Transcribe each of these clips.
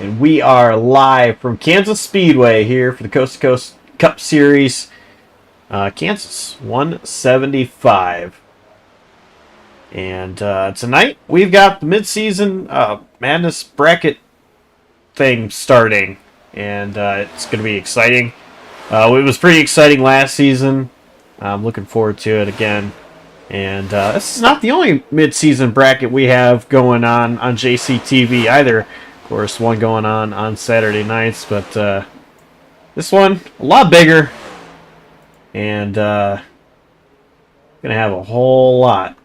And we are live from Kansas Speedway here for the Coast to Coast Cup Series. Kansas 175. And tonight we've got the mid-season Madness bracket thing starting. And it's going to be exciting. It was pretty exciting last season. I'm looking forward to it again. And this is not the only mid-season bracket we have going on JCTV either. Of course, one going on Saturday nights, but this one a lot bigger, and gonna have a whole lot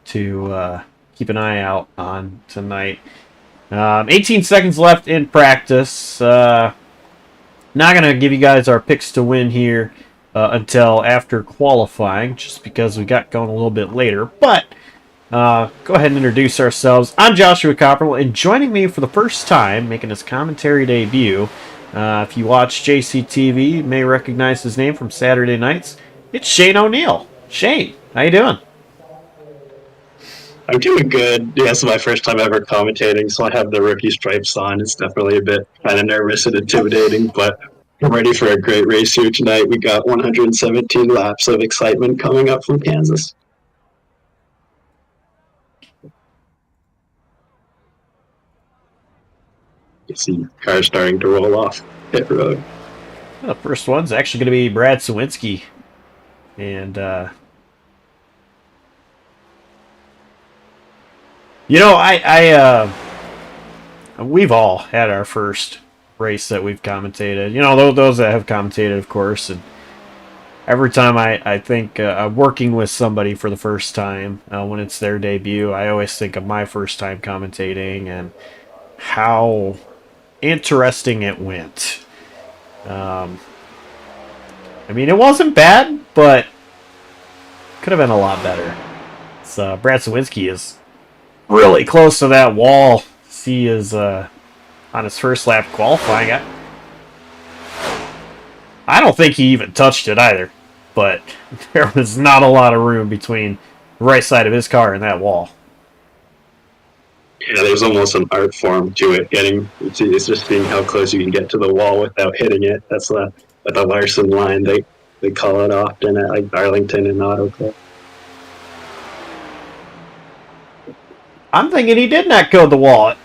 to keep an eye out on tonight. 18 seconds left in practice. Not gonna give you guys our picks to win here until after qualifying, just because we got going a little bit later, but. Go ahead and introduce ourselves. I'm Joshua Copperwell, and joining me for the first time, making his commentary debut, if you watch JCTV, you may recognize his name from Saturday nights. It's Shane O'Neill. Shane, how you doing? I'm doing good. Yeah, this is my first time ever commentating, so I have the rookie stripes on. It's definitely a bit kind of nervous and intimidating, but I'm ready for a great race here tonight. We got 117 laps of excitement coming up from Kansas. You see cars starting to roll off pit road. The first one's actually going to be Brad Sawinski. And, you know, we've all had our first race that we've commentated. You know, those that have commentated, of course. And every time I think working with somebody for the first time, when it's their debut, I always think of my first time commentating and how interesting it went. I mean, it wasn't bad, but could have been a lot better. So Brad Sawinski is really close to that wall. He is on his first lap qualifying. I don't think he even touched it either, but there was not a lot of room between the right side of his car and that wall. Yeah, there's almost an art form to it. It's just seeing how close you can get to the wall without hitting it. That's the Larson line. They call it often at like Darlington and Auto Club. I'm thinking he did not go the wall.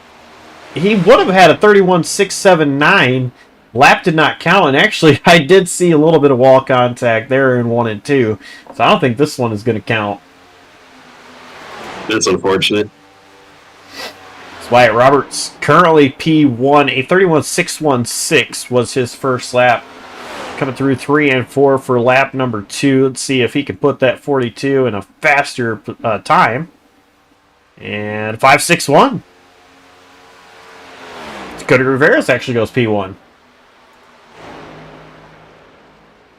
He would have had a 31.679. Lap did not count, and actually I did see a little bit of wall contact there in 1 and 2. So I don't think this one is going to count. That's unfortunate. Wyatt Roberts currently P1. A 31.616 was his first lap. Coming through 3 and 4 for lap number 2. Let's see if he can put that 42 in a faster time. And 5.61. Cody Rivera's actually goes P1.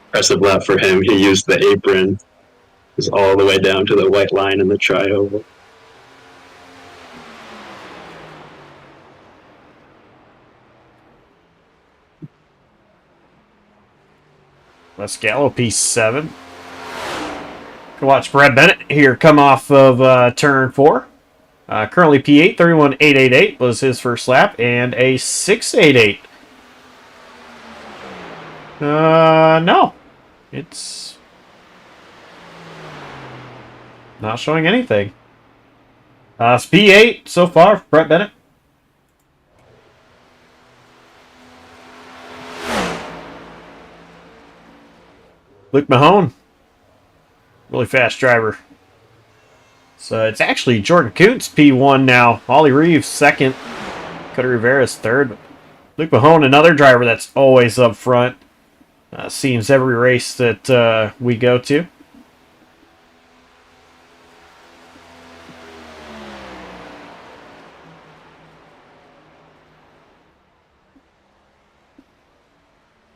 Impressive lap for him. He used the apron. It was all the way down to the white line in the tri-oval. Les Gallo, P7. Can watch Brad Bennett here come off of turn 4. Currently P8, 31.888 was his first lap, and a 6.88. No. It's not showing anything. It's P8 so far for Brett Bennett. Luke Mahone, really fast driver. So it's actually Jordan Kuntz P1 now. Ollie Reeves second. Cody Rivera's third. Luke Mahone, another driver that's always up front. Seems every race that we go to.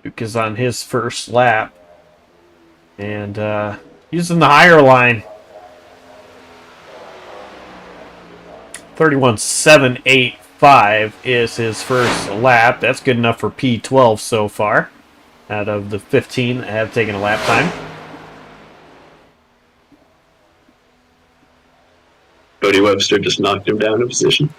Luke is on his first lap. And using the higher line. 31.785 is his first lap. That's good enough for P12 so far. Out of the 15 that have taken a lap time. Cody Webster just knocked him down a position.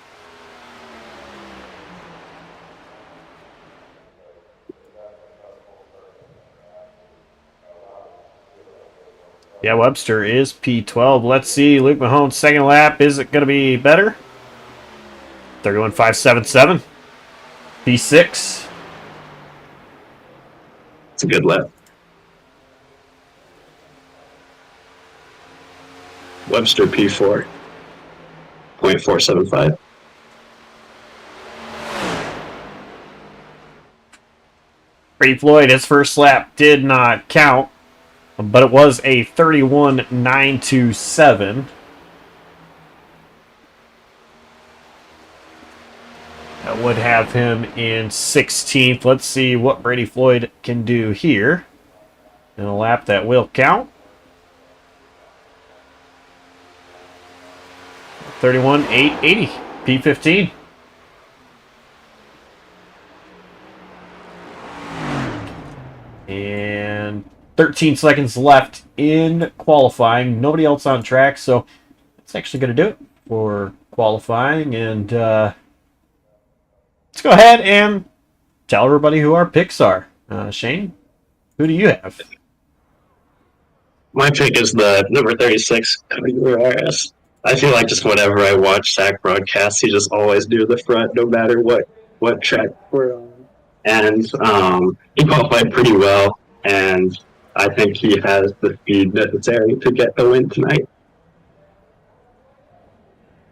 Yeah, Webster is P12. Let's see. Luke Mahone's second lap. Is it going to be better? 31.577. P6. It's a good lap. Webster P4. 0.475. Brady Floyd, his first lap did not count, but it was a 31.927. That would have him in 16th. Let's see what Brady Floyd can do here in a lap that will count. 31.880. P15. And 13 seconds left in qualifying. Nobody else on track, so that's actually going to do it for qualifying. And let's go ahead and tell everybody who our picks are. Shane, who do you have? My pick is the number 36, WRS. I feel like just whenever I watch SAAC broadcasts, he just always do the front, no matter what track we're on. And he qualified pretty well, and I think he has the speed necessary to get the win tonight.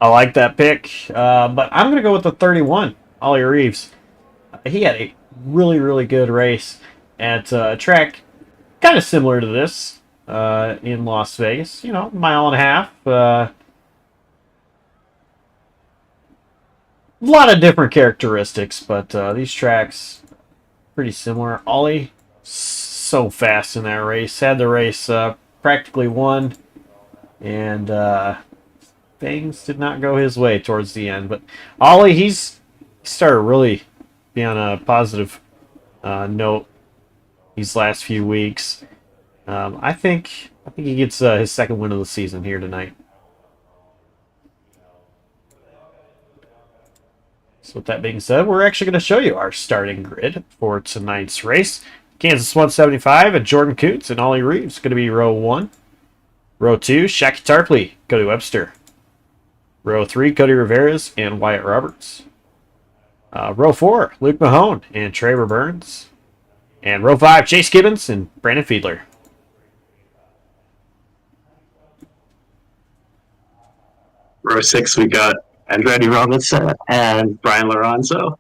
I like that pick, but I'm going to go with the 31, Ollie Reeves. He had a really, really good race at a track kind of similar to this in Las Vegas. You know, mile and a half. A lot of different characteristics, but these tracks pretty similar. Ollie, so fast in that race. Had the race practically won, and things did not go his way towards the end. But Ollie, he started really being on a positive note these last few weeks. I think he gets his second win of the season here tonight. So with that being said, we're actually going to show you our starting grid for tonight's race. Kansas 175 and Jordan Coots and Ollie Reeves going to be row 1. Row 2, Shaki Tarpley, Cody Webster. Row 3, Cody Rivera's and Wyatt Roberts. Row 4, Luke Mahone and Trevor Burns. And row 5, Chase Gibbons and Brandon Fiedler. Row 6, we got Andretti Robinson and Brian Lorenzo.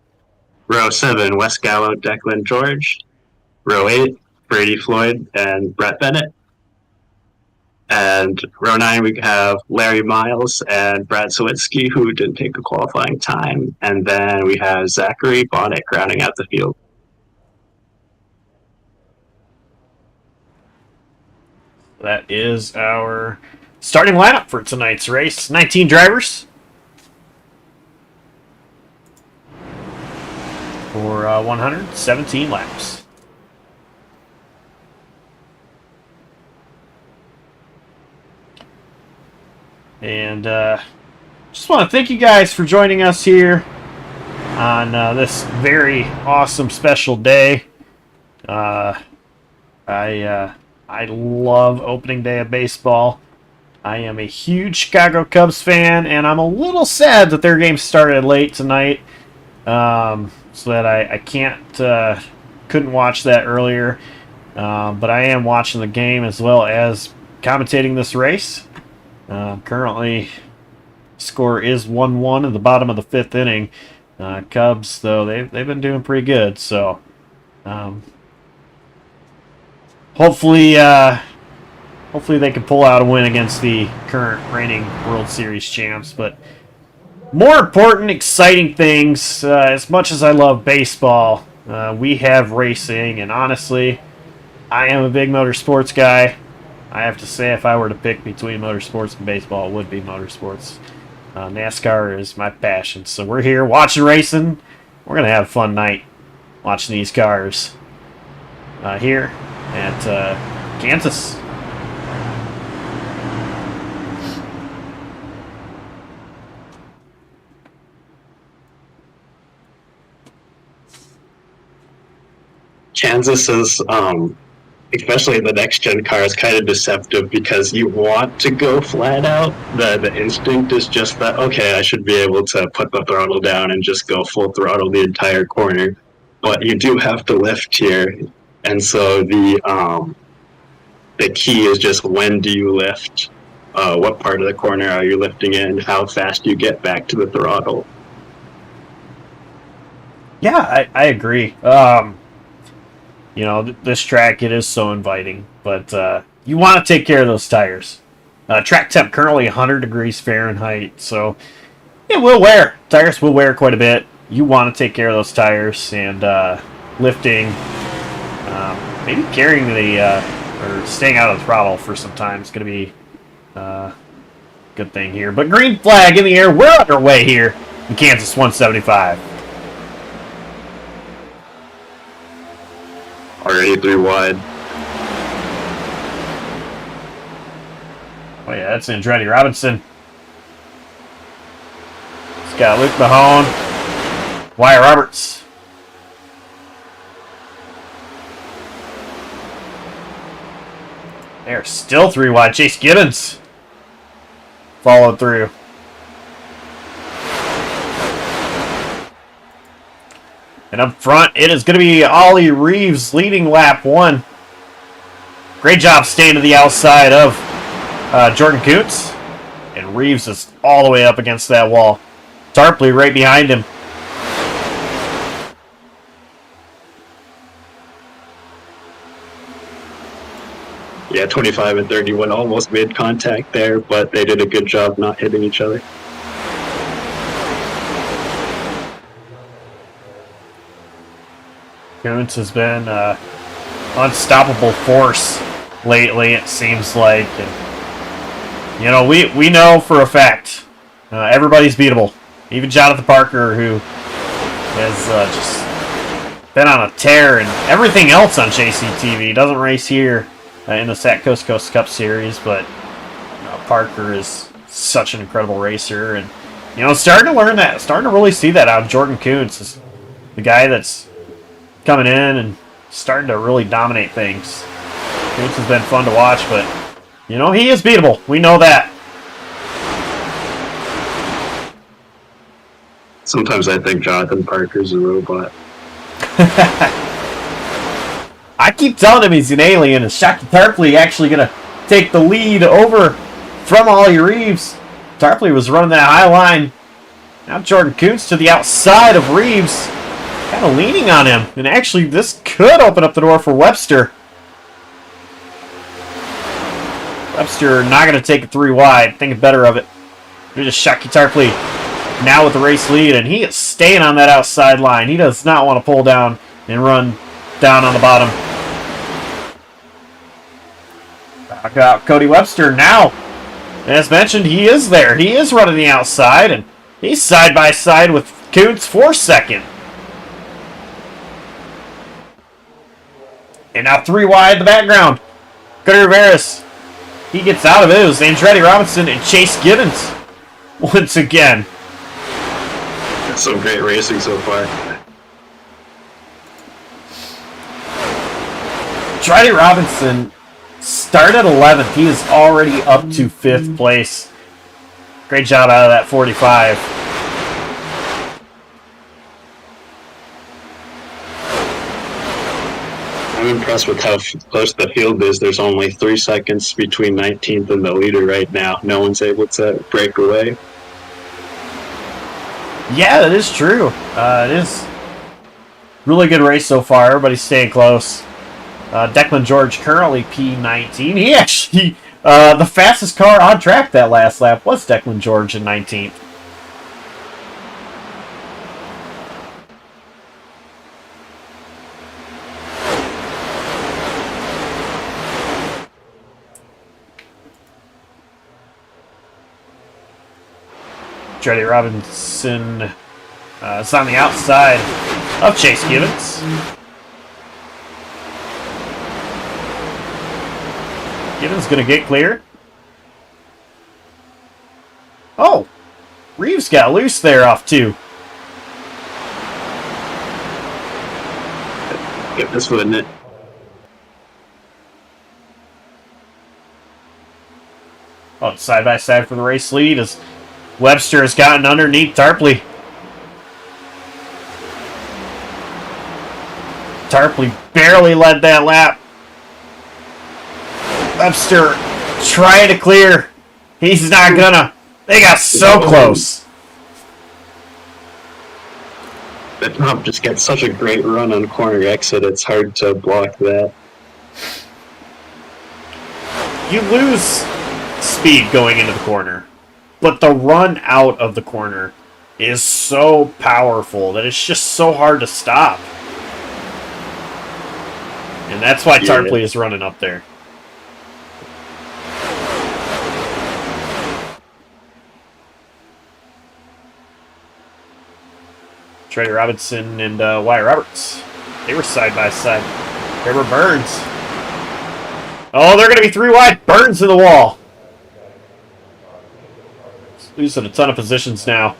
Row 7, Wes Gallo, Declan George. Row 8, Brady Floyd and Brett Bennett. And row 9, we have Larry Miles and Brad Sawitsky, who didn't take a qualifying time. And then we have Zachary Bonnet rounding out the field. That is our starting lineup for tonight's race. 19 drivers for 117 laps. And just want to thank you guys for joining us here on this very awesome special day. I love opening day of baseball. I am a huge Chicago Cubs fan, and I'm a little sad that their game started late tonight, so that I couldn't watch that earlier. But I am watching the game as well as commentating this race. Currently, score is 1-1 at the bottom of the 5th inning. Cubs, though, they've been doing pretty good, so hopefully they can pull out a win against the current reigning World Series champs. But more important, exciting things, as much as I love baseball, we have racing, and honestly, I am a big motorsports guy. I have to say, if I were to pick between motorsports and baseball, it would be motorsports. NASCAR is my passion. So we're here watching racing. We're going to have a fun night watching these cars here at Kansas. Kansas is especially the next gen car is kind of deceptive because you want to go flat out. The instinct is just that, okay, I should be able to put the throttle down and just go full throttle the entire corner. But you do have to lift here. And so the key is just when do you lift? What part of the corner are you lifting in? How fast you get back to the throttle? Yeah, I agree. You know, this track, it is so inviting, but you want to take care of those tires. Track temp currently 100 degrees Fahrenheit, so it will wear. Tires will wear quite a bit. You want to take care of those tires, and lifting, maybe carrying or staying out of the throttle for some time is going to be a good thing here. But green flag in the air. We're underway here in Kansas 175. Already 3 wide. Oh yeah, that's Andretti Robinson. It's got Luke Mahone, Wyatt Roberts. They're still 3 wide. Chase Gibbons followed through. And up front, it is going to be Ollie Reeves leading lap 1. Great job staying to the outside of Jordan Kuntz. And Reeves is all the way up against that wall. Tarpley right behind him. Yeah, 25 and 31 almost made contact there, but they did a good job not hitting each other. Kuntz has been unstoppable force lately, it seems like. And, you know, we know for a fact everybody's beatable. Even Jonathan Parker, who has just been on a tear, and everything else on JCTV. Doesn't race here in the SAAC Coast to Coast Cup Series, but Parker is such an incredible racer. And, you know, starting to learn that, starting to really see that out of Jordan Kuntz, is the guy that's coming in and starting to really dominate things. Kuntz has been fun to watch, but, you know, he is beatable. We know that. Sometimes I think Jonathan Parker's a robot. I keep telling him he's an alien. Is Shaki Tarpley actually going to take the lead over from Ollie Reeves? Tarpley was running that high line. Now Jordan Kuntz to the outside of Reeves, kind of leaning on him. And actually, this could open up the door for Webster. Webster not going to take it 3 wide. Thinking better of it. Here's just Shaki Tarpley now with the race lead, and he is staying on that outside line. He does not want to pull down and run down on the bottom. Back out Cody Webster now. As mentioned, he is there. He is running the outside, and he's side by side with Kuntz for second. And now 3 wide in the background. Cody Rivera's. He gets out of it. It was Andretti Robinson and Chase Gibbons once again. That's some great racing so far. Andretti Robinson started 11th. He is already up to 5th place. Great job out of that 45. I'm impressed with how close the field is. There's only 3 seconds between 19th and the leader right now. No one's able to break away. Yeah, that is true. It is really good race so far. Everybody's staying close. Declan George currently P19. He actually, the fastest car on track that last lap was Declan George in 19th. Andretti Robinson is on the outside of Chase Gibbons. Gibbons going to get clear. Oh, Reeves got loose there off 2. Get this one in it. Oh, side by side for the race lead as Webster has gotten underneath Tarpley. Tarpley barely led that lap. Webster trying to clear. He's not gonna. They got so close. The top just gets such a great run on corner exit. It's hard to block that. You lose speed going into the corner, but the run out of the corner is so powerful that it's just so hard to stop. And that's why Tarpley is running up there. Trey Robinson and Wyatt Roberts. They were side by side. There were Burns. Oh, they're going to be 3 wide. Burns to the wall. Losing a ton of positions now.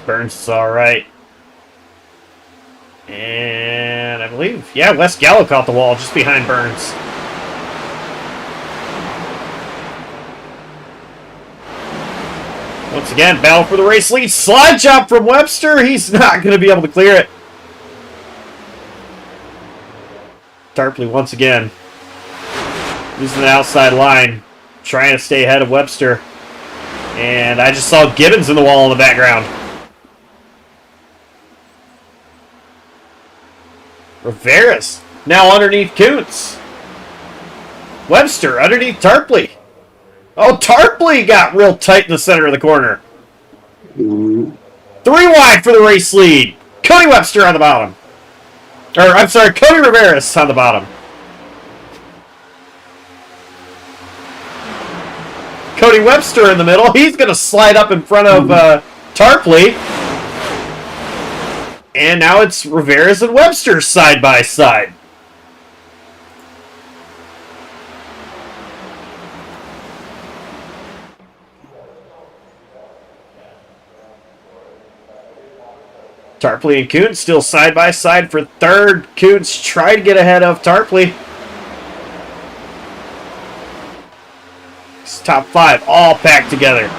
Burns is all right. And I believe, yeah, Wes Gallo caught the wall just behind Burns. Once again, battle for the race lead. Slide job from Webster. He's not going to be able to clear it. Tarpley once again using the outside line, trying to stay ahead of Webster. And I just saw Gibbons in the wall in the background. Rivera's now underneath Kuntz. Webster underneath Tarpley. Oh, Tarpley got real tight in the center of the corner. 3 wide for the race lead. Cody Webster on the bottom. Or, I'm sorry, Cody Rivera's on the bottom. Cody Webster in the middle. He's going to slide up in front of Tarpley. And now it's Rivera's and Webster side by side. Tarpley and Kuntz still side by side for third. Kuntz tried to get ahead of Tarpley. It's top 5 all packed together.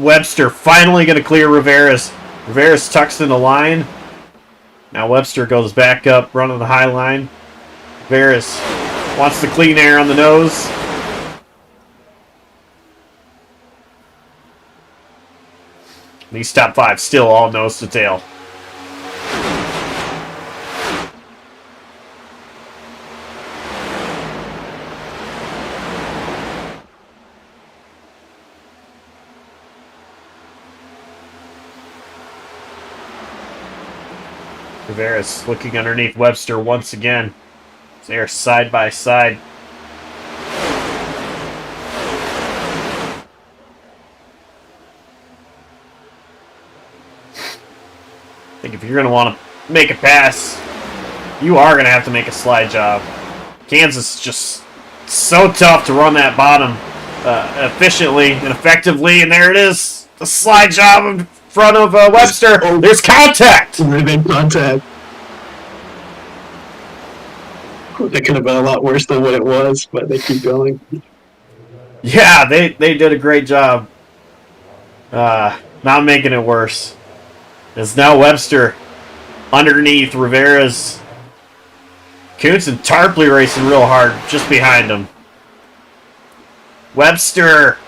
Webster finally going to clear Rivera's. Rivera's tucks in the line. Now Webster goes back up, running the high line. Rivera's wants the clean air on the nose. These top 5 still all nose to tail. Rivera's looking underneath Webster once again. They are side by side. I think if you're going to want to make a pass, you are going to have to make a slide job. Kansas is just so tough to run that bottom efficiently and effectively, and there it is. The slide job in front of Webster. Oh, there's contact! Ribbon contact. That could have been a lot worse than what it was, but they keep going. Yeah, they did a great job not making it worse. It's now Webster underneath Rivera's. Kuntz and Tarpley racing real hard just behind him. Webster,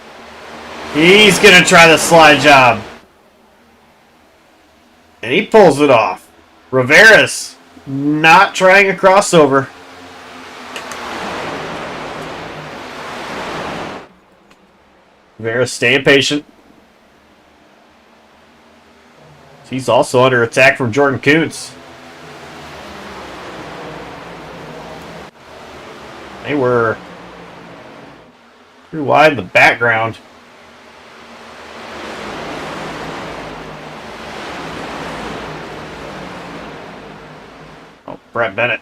he's going to try the slide job. And he pulls it off. Rivera's not trying a crossover. Rivera's staying patient. He's also under attack from Jordan Kuntz. They were pretty wide in the background. Oh, Brett Bennett.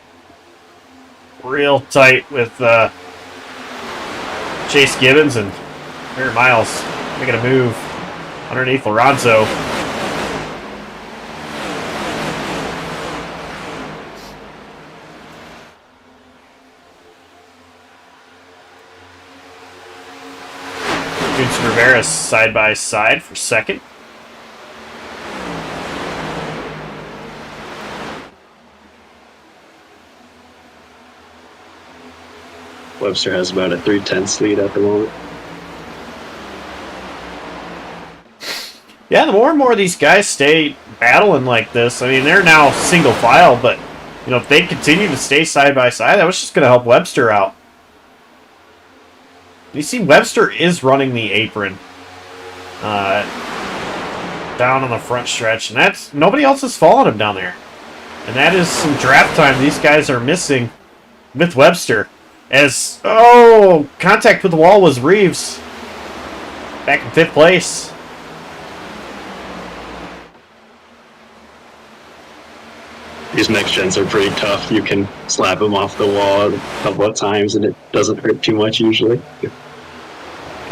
Real tight with Chase Gibbons and Aaron Miles making a move underneath Lorenzo. Vince Rivera side by side for second. Webster has about a 3/10 lead at the moment. Yeah, the more and more of these guys stay battling like this, I mean, they're now single file, but, you know, if they continue to stay side by side, that was just going to help Webster out. You see, Webster is running the apron down on the front stretch, and that's nobody else is following him down there. And that is some draft time these guys are missing with Webster. As, oh, contact with the wall was Reeves. Back in 5th place. These next gens are pretty tough. You can slap them off the wall a couple of times and it doesn't hurt too much usually.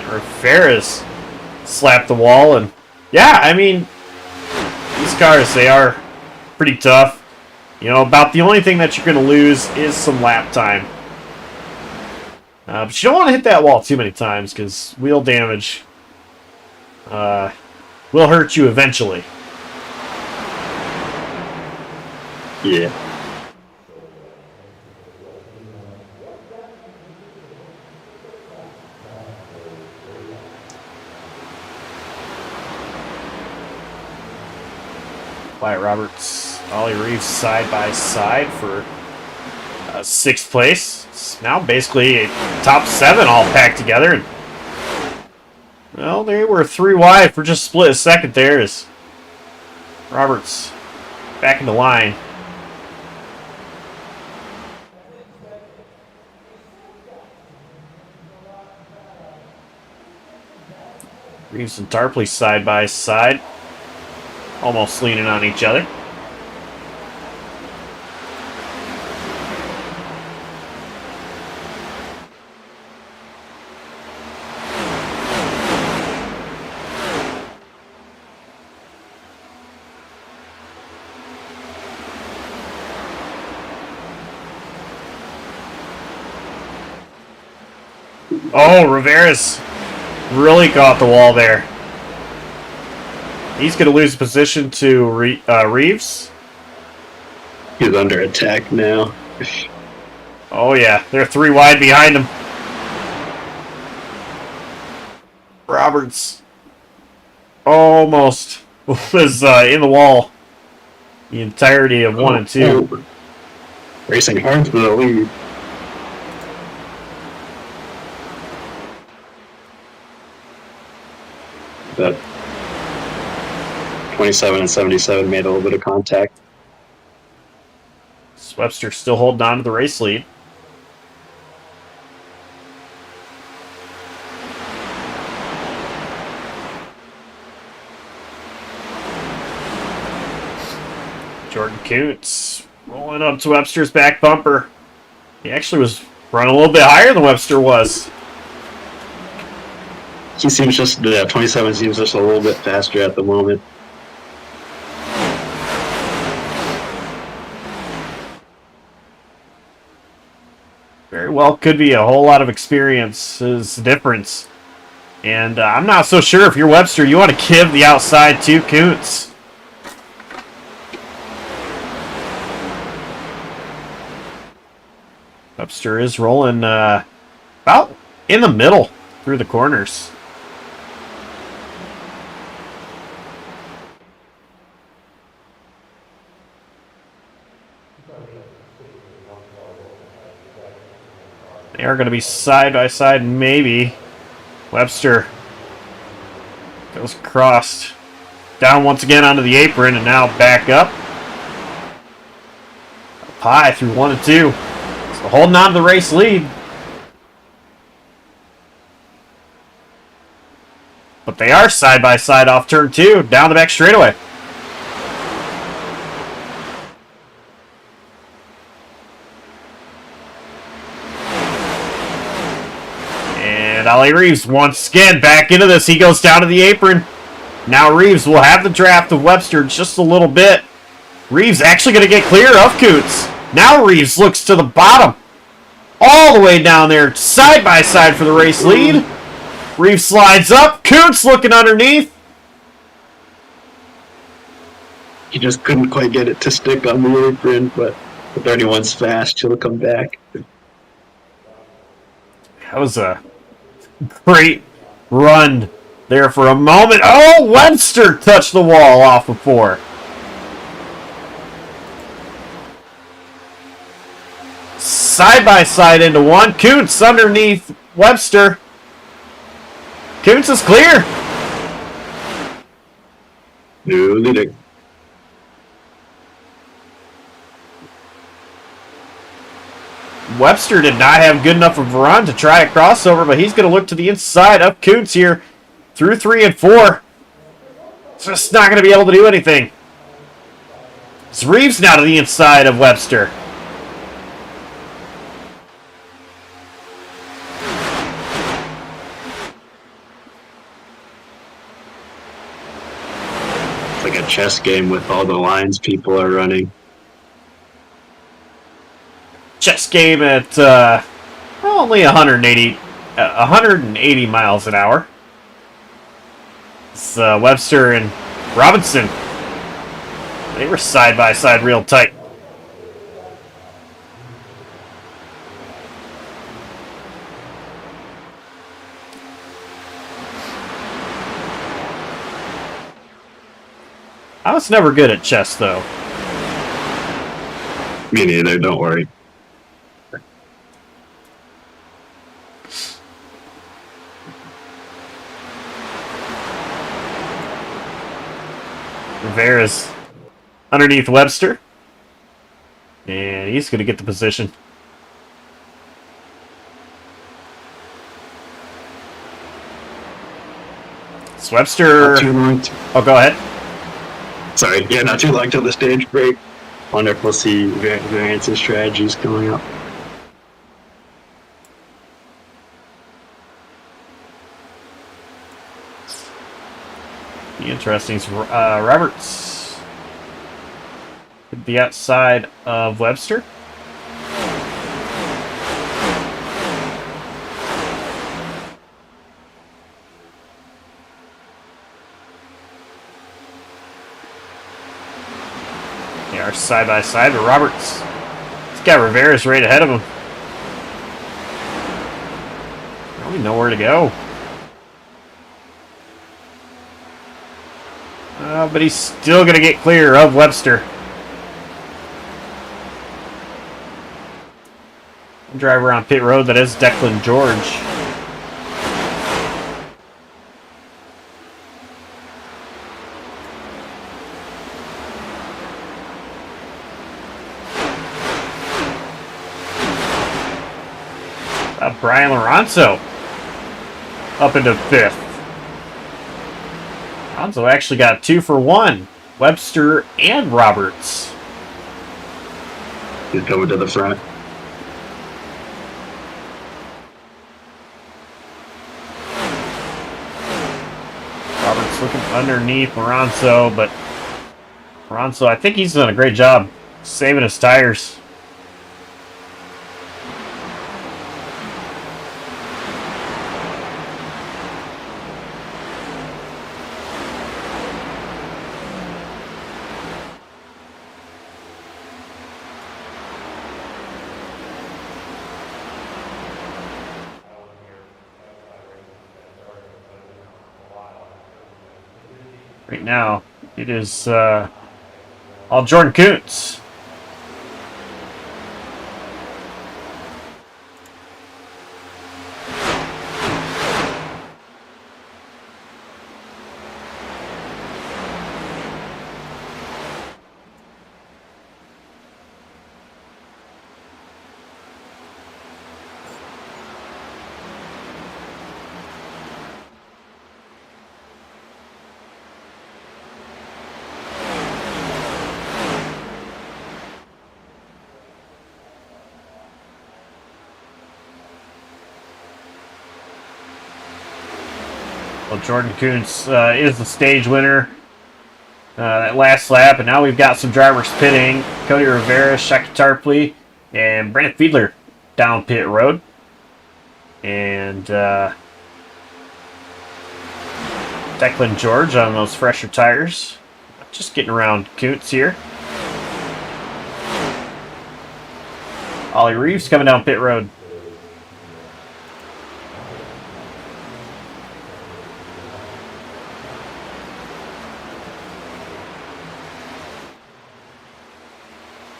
Rivera's slapped the wall, and yeah, I mean, these cars, they are pretty tough. You know, about the only thing that you're going to lose is some lap time. But you don't want to hit that wall too many times because wheel damage will hurt you eventually. Yeah. Wyatt Roberts, Ollie Reeves side by side for 6th place. It's now basically a top 7 all packed together. And, well, they were 3 wide for just split a second there as Roberts back in the line. Reeves and Tarpley side by side, almost leaning on each other. Oh, Rivera's really caught the wall there. He's going to lose position to Reeves. He's under attack now. Oh, yeah. They're 3 wide behind him. Roberts almost was in the wall the entirety of 1 and 2. Racing hard for the lead. But 27 and 77 made a little bit of contact. Webster still holding on to the race lead. Jordan Kuntz rolling up to Webster's back bumper. He actually was running a little bit higher than Webster was. He seems just, 27 seems just a little bit faster at the moment. Very well could be a whole lot of experience is the difference. And I'm not so sure if you're Webster, you want to give the outside to Kuntz. Webster is rolling about in the middle through the corners. They are going to be side by side, maybe. Webster goes crossed. Down once again onto the apron, and now back up. Up high through 1 and 2. So holding on to the race lead. But they are side by side off turn 2, down the back straightaway. And Ollie Reeves once again back into this. He goes down to the apron. Now Reeves will have the draft of Webster just a little bit. Reeves actually going to get clear of Coots. Now Reeves looks to the bottom. All the way down there, side by side for the race lead. Reeves slides up. Coots looking underneath. He just couldn't quite get it to stick on the apron, but if anyone's fast, he'll come back. That was a great run there for a moment. Oh, Webster touched the wall off before. Side by side into one. Coots underneath Webster. Coots is clear. New leading. Webster did not have good enough of a run to try a crossover, but he's going to look to the inside of Coots here through 3 and 4. Just not going to be able to do anything. It's Reeves now to the inside of Webster. It's like a chess game with all the lines people are running. Chess game at only 180 miles an hour. It's Webster and Robinson. They were side by side real tight. I was never good at chess, though. Me neither, don't worry. Rivera's underneath Webster. And he's going to get the position. It's Webster. Not too long. Oh, go ahead. Sorry, yeah, not too long till the stage break. Wonder if we'll see variances strategies going up. Be interesting. Roberts could be outside of Webster. They are side by side, but Roberts. He's got Rivera's right ahead of him. Probably nowhere to go. But he's still going to get clear of Webster. Driver on pit road, that is Declan George. Brian Lorenzo up into 5th. Lorenzo actually got 2 for 1. Webster and Roberts. He's coming to the front. Roberts looking underneath Lorenzo, but Lorenzo, I think he's done a great job saving his tires. Right now, it is all Jordan Kuntz. So Jordan Kuntz is the stage winner that last lap, and now we've got some drivers pitting. Cody Rivera, Shaki Tarpley, and Brandon Fiedler down pit road. And Declan George on those fresher tires. Just getting around Kuntz here. Ollie Reeves coming down pit road.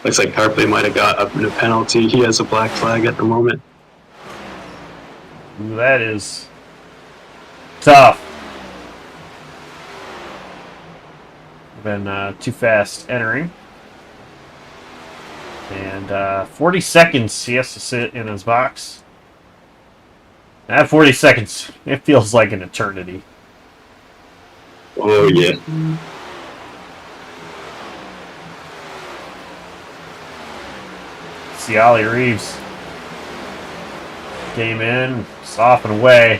Looks like Tarpley might have got up in a penalty. He has a black flag at the moment. Ooh, that is tough. Been too fast entering. And 40 seconds he has to sit in his box. That 40 seconds, it feels like an eternity. Oh, yeah. See Ollie Reeves came in, off and away.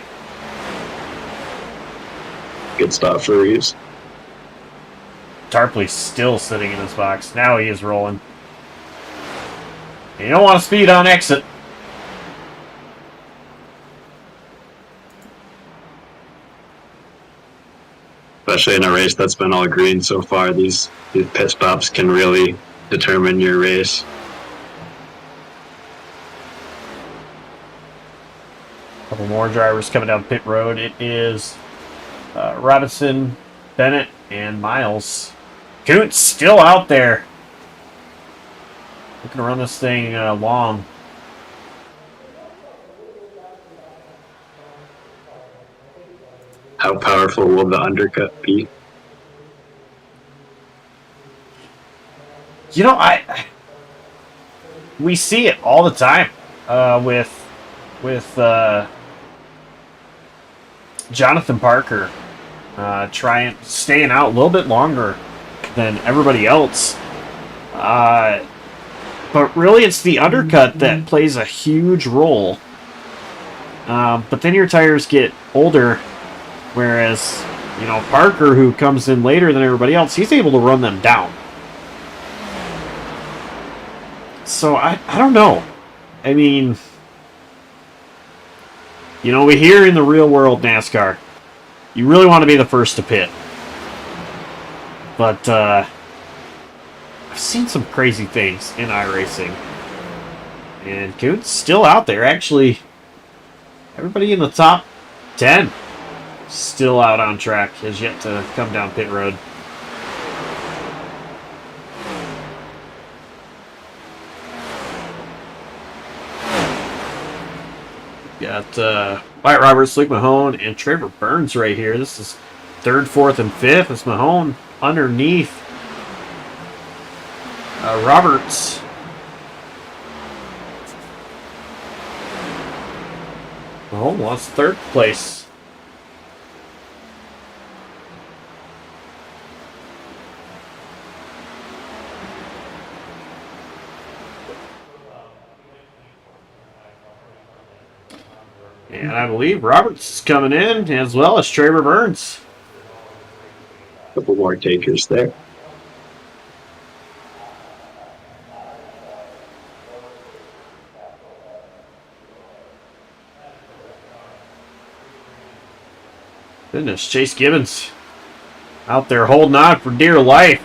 Good stop for Reeves. Tarpley's still sitting in his box. Now he is rolling. You don't want to speed on exit. Especially in a race that's been all green so far, these pit stops can really determine your race. Couple more drivers coming down pit road. It is Robinson, Bennett, and Miles. Kuntz still out there. Looking to run this thing long. How powerful will the undercut be? You know, we see it all the time with Jonathan Parker staying out a little bit longer than everybody else. But really, it's the undercut that plays a huge role. But then your tires get older, whereas, you know, Parker, who comes in later than everybody else, he's able to run them down. So, I don't know. I mean, you know, we hear in the real world NASCAR, you really want to be the first to pit. But, I've seen some crazy things in iRacing. And Kuntz still out there. Actually, everybody in the top 10 still out on track. Has yet to come down pit road. Got Wyatt Roberts, Luke Mahone, and Trevor Burns right here. This is 3rd, 4th, and 5th. It's Mahone underneath Roberts. Mahone lost 3rd place. And I believe Roberts is coming in, as well as Trevor Burns. Couple more takers there. Goodness, Chase Gibbons out there holding on for dear life.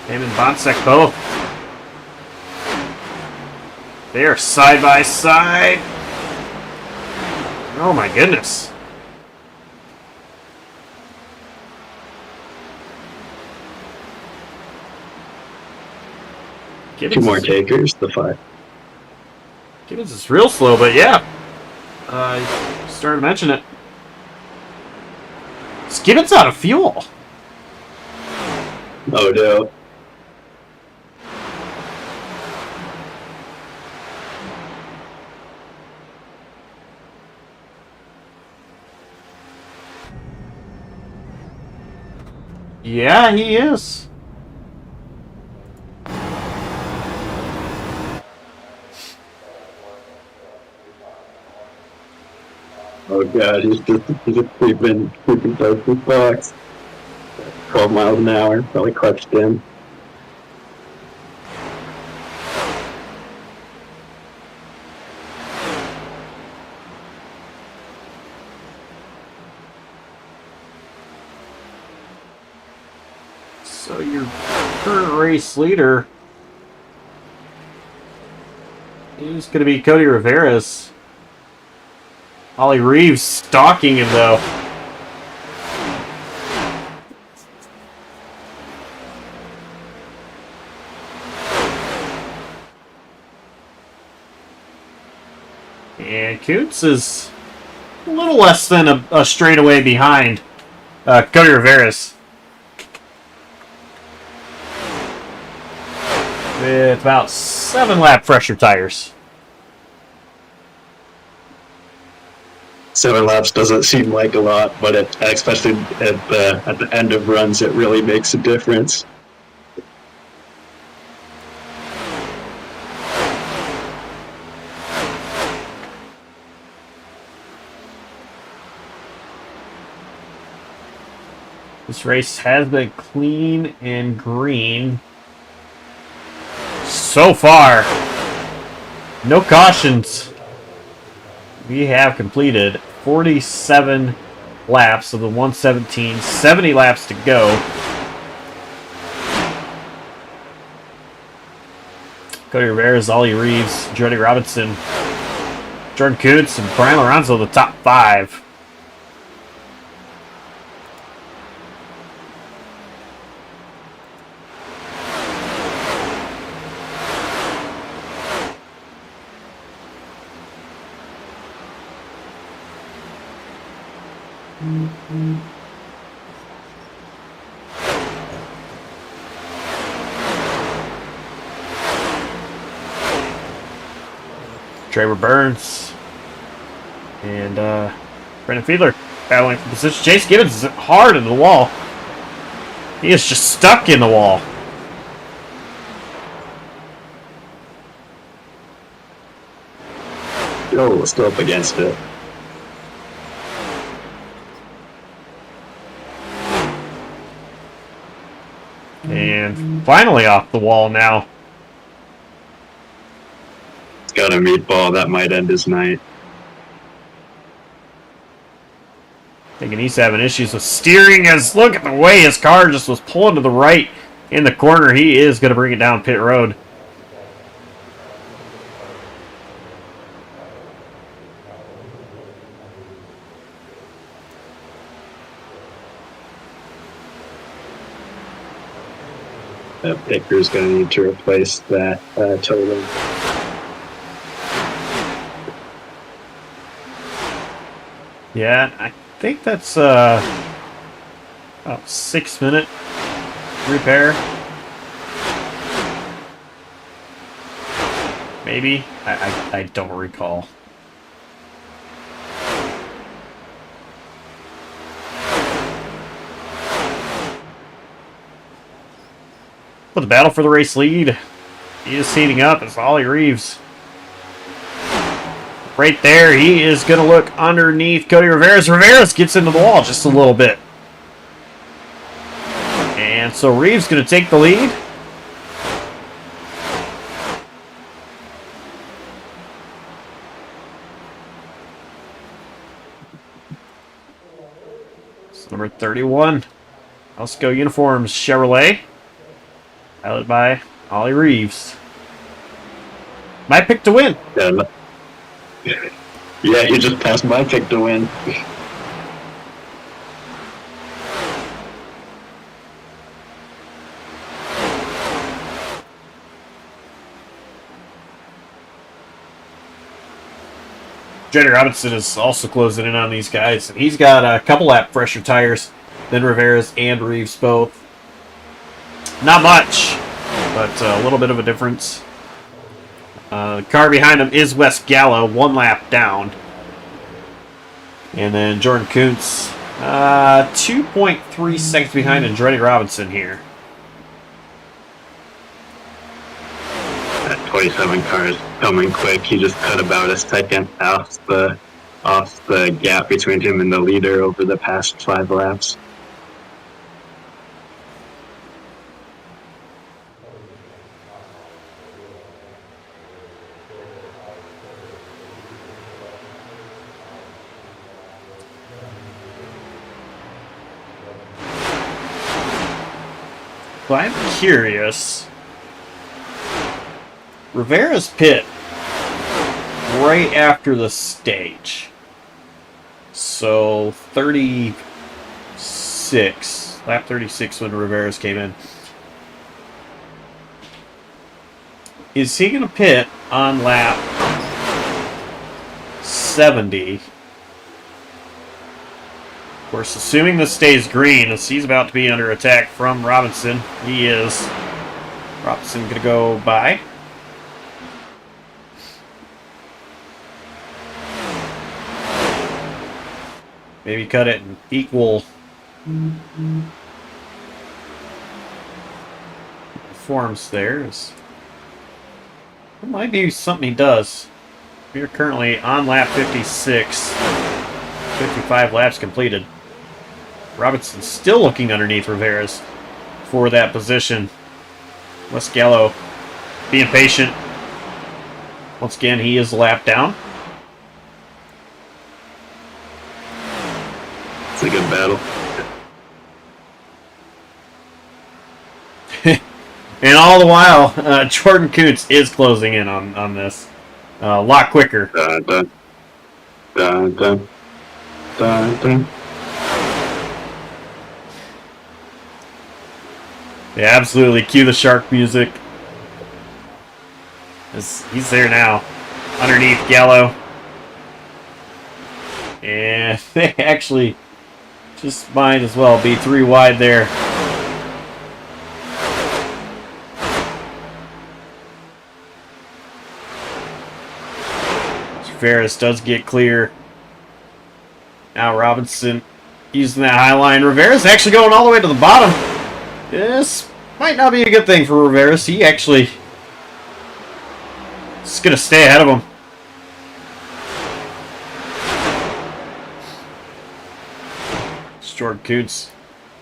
Him and Bonsek both. They are side by side. Oh my goodness. Gibbons 2 more takers, the 5. Gibbons is real slow, but yeah. Started to mention it. Gibbons out of fuel. Oh no. Yeah, he is. Oh god, he's just creeping towards the box. 12 miles an hour, probably clutched in. So your current race leader is going to be Cody Rivera's. Ollie Reeves stalking him, though. And Coots is a little less than a straightaway behind Cody Rivera's. With about 7 lap fresher tires. 7 laps doesn't seem like a lot, but especially at the end of runs, it really makes a difference. This race has been clean and green so far. No cautions. We have completed 47 laps of the 117, 70 laps to go. Cody Rivera, Ollie Reeves, Jody Robinson, Jordan Coots, and Brian Lorenzo, the top 5. Trevor Burns and Brendan Fiedler battling for position. Chase Gibbons is hard into the wall. He is just stuck in the wall. Oh, still up against it. And finally off the wall now. Got a meatball, that might end his night. Thinking he's having issues with steering, as look at the way his car just was pulling to the right in the corner. He is going to bring it down pit road. That picker's going to need to replace that totem. Yeah, I think that's about 6-minute repair. Maybe. I don't recall. But the battle for the race lead is heating up as Ollie Reeves. Right there, he is going to look underneath Cody Rivera's. Rivera's gets into the wall just a little bit. And so Reeves going to take the lead. So number 31, Elsko Uniforms Chevrolet, piloted by Ollie Reeves. My pick to win. Yeah, you just passed my pick to win. Jody Robinson is also closing in on these guys. He's got a couple lap fresher tires than Rivera's and Reeves both. Not much, but a little bit of a difference. The car behind him is Wes Gallo, 1 lap down. And then Jordan Kuntz, 2.3 seconds behind Andretti Robinson here. That 27 car is coming quick. He just cut about a second off off the gap between him and the leader over the past 5 laps. Well, I'm curious. Rivera's pit right after the stage. So 36. Lap 36 when Rivera's came in. Is he going to pit on lap 70? Of course, assuming this stays green, as he's about to be under attack from Robinson. He is. Robinson going to go by. Maybe cut it in equal forms there. It might be something he does. We are currently on lap 56. 55 laps completed. Robinson still looking underneath Rivera's for that position. Wes Gallo being patient. Once again, he is a lap down. It's a good battle. And all the while, Jordan Kuntz is closing in on this a lot quicker. Dun, dun, dun, dun, dun, dun. Yeah, absolutely. Cue the shark music. He's there now, underneath Gallo. And they actually just might as well be 3 wide there. Ferris does get clear. Now Robinson using that high line. Rivera's actually going all the way to the bottom. This might not be a good thing for Rivera. He actually is going to stay ahead of him. It's Jordan Kuntz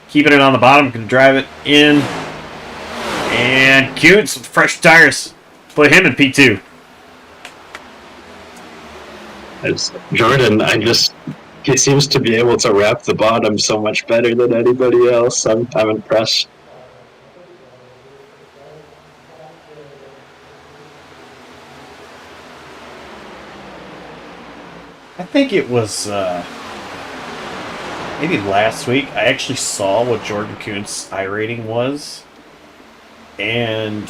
keeping it on the bottom. Going to drive it in. And Kuntz with fresh tires. Put him in P2. As Jordan, he seems to be able to wrap the bottom so much better than anybody else. I'm impressed. I think it was maybe last week. I actually saw what Jordan Kuntz's iRating was, and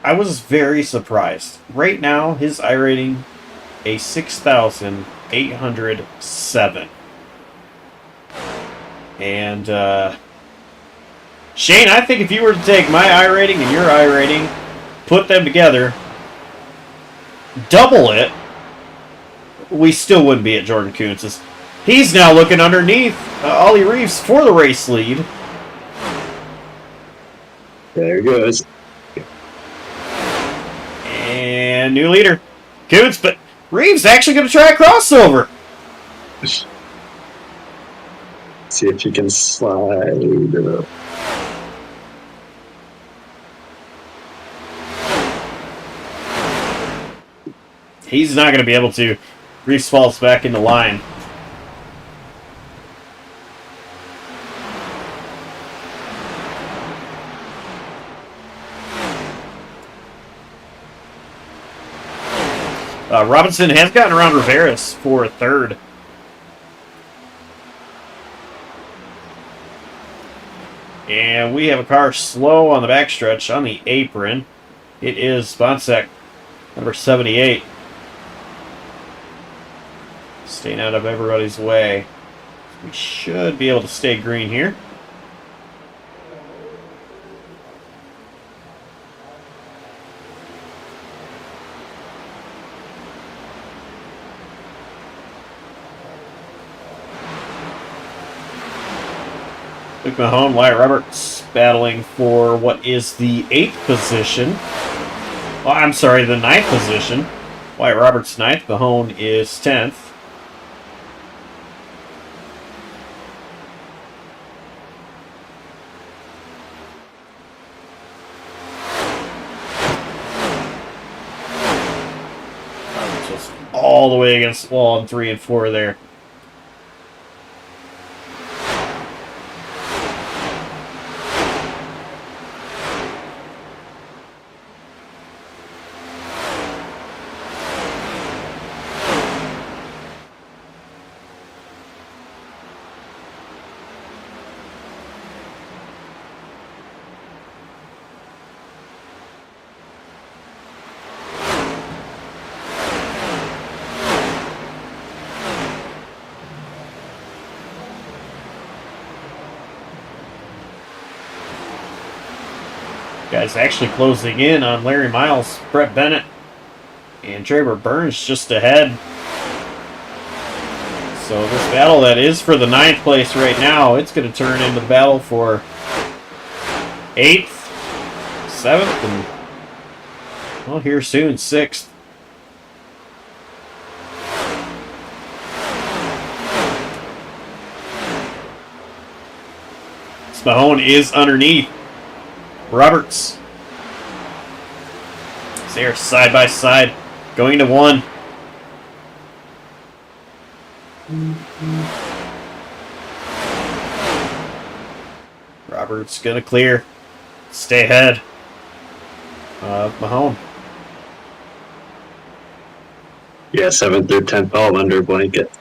I was very surprised. Right now, his iRating a 6,807. And Shane, I think if you were to take my iRating and your iRating, put them together, double it, we still wouldn't be at Jordan Kuntz's. He's now looking underneath Ollie Reeves for the race lead. There he goes. And new leader, Kuntz, but Reeves actually going to try a crossover. See if he can slide it up. He's not going to be able to. Reeves falls back into line. Robinson has gotten around Rivera's for 3rd. And we have a car slow on the backstretch on the apron. It is Sponsek, number 78. Staying out of everybody's way. We should be able to stay green here. Luke Mahone, Wyatt Roberts battling for what is the 8th position. Well, I'm sorry, the 9th position. Wyatt Roberts 9th. Mahone is 10th. Roberts was all the way against the wall in 3 and 4 there. Guys actually closing in on Larry Miles, Brett Bennett, and Traver Burns just ahead. So this battle that is for the 9th place right now, it's going to turn into the battle for 8th, 7th, and, well, here soon, 6th. Mahone is underneath Roberts. They're side by side, going to 1. Roberts gonna clear, stay ahead of Mahone. Yeah, 7th through 10th, all under blanket.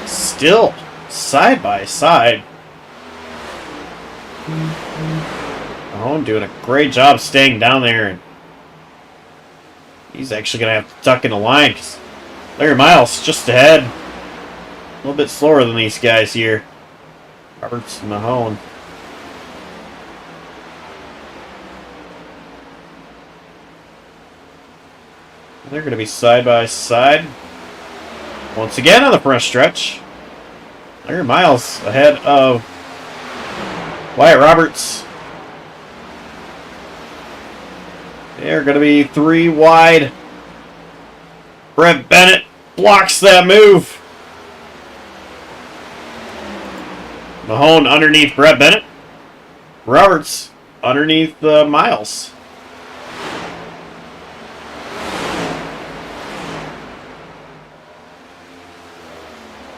Still side by side. Mahone doing a great job staying down there, and he's actually going to have to tuck in the line because Larry Miles just ahead. A little bit slower than these guys here. Roberts and Mahone. They're going to be side by side once again on the front stretch. Larry Miles ahead of Wyatt Roberts. They're going to be 3 wide. Brett Bennett blocks that move. Mahone underneath Brett Bennett. Roberts underneath Miles.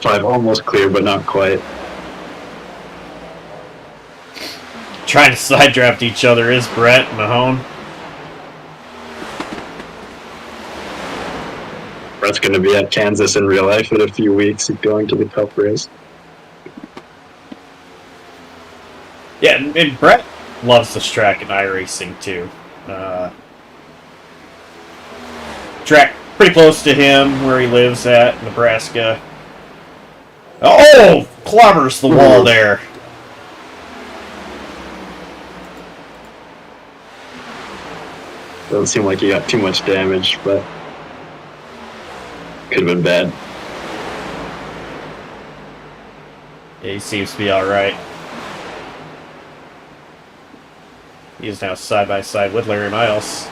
Five almost clear, but not quite. Trying to side draft each other is Brett and Mahone. Brett's going to be at Kansas in real life in a few weeks. He's going to the Cup race. Yeah, and Brett loves this track in iRacing too. Track pretty close to him where he lives at, Nebraska. Oh! Clobbers the wall there. Doesn't seem like he got too much damage, but could have been bad. Yeah, he seems to be alright. He is now side by side with Larry Miles.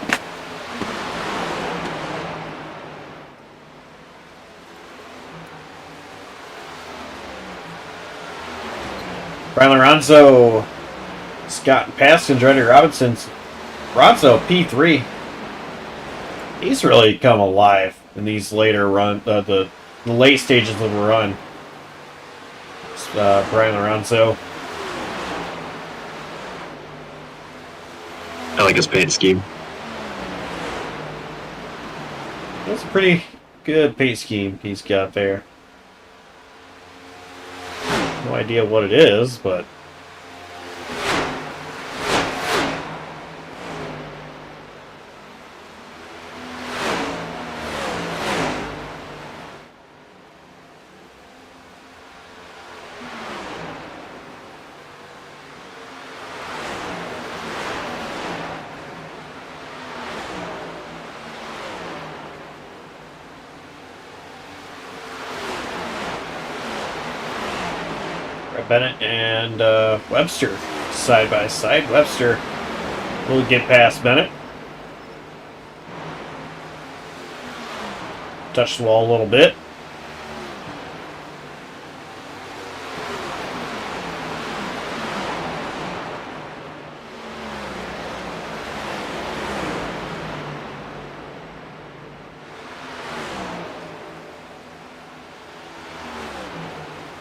Brian Lorenzo, Scott Paskin, Andretti Robinson's Ronzo P3. He's really come alive in these later run, the late stages of the run. Brian Lorenzo. I like his paint scheme. That's a pretty good paint scheme he's got there. No idea what it is, but Bennett and Webster side by side. Webster will get past Bennett. Touch the wall a little bit.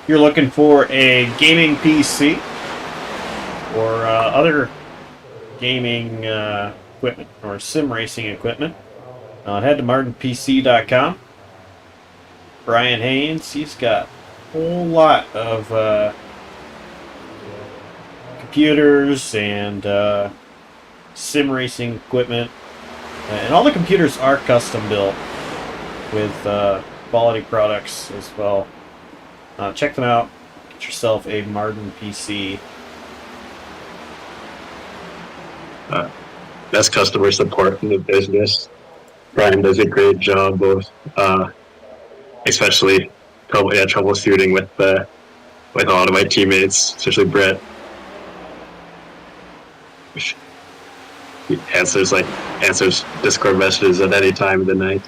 You're looking for a gaming PC or other gaming equipment or sim racing equipment, head to martinpc.com. Brian Haynes, he's got a whole lot of computers and sim racing equipment, and all the computers are custom built with quality products as well. Check them out. Get yourself a Martin PC. Best customer support in the business. Brian does a great job of, especially troubleshooting with a lot of my teammates, especially Brett. He answers Discord messages at any time of the night.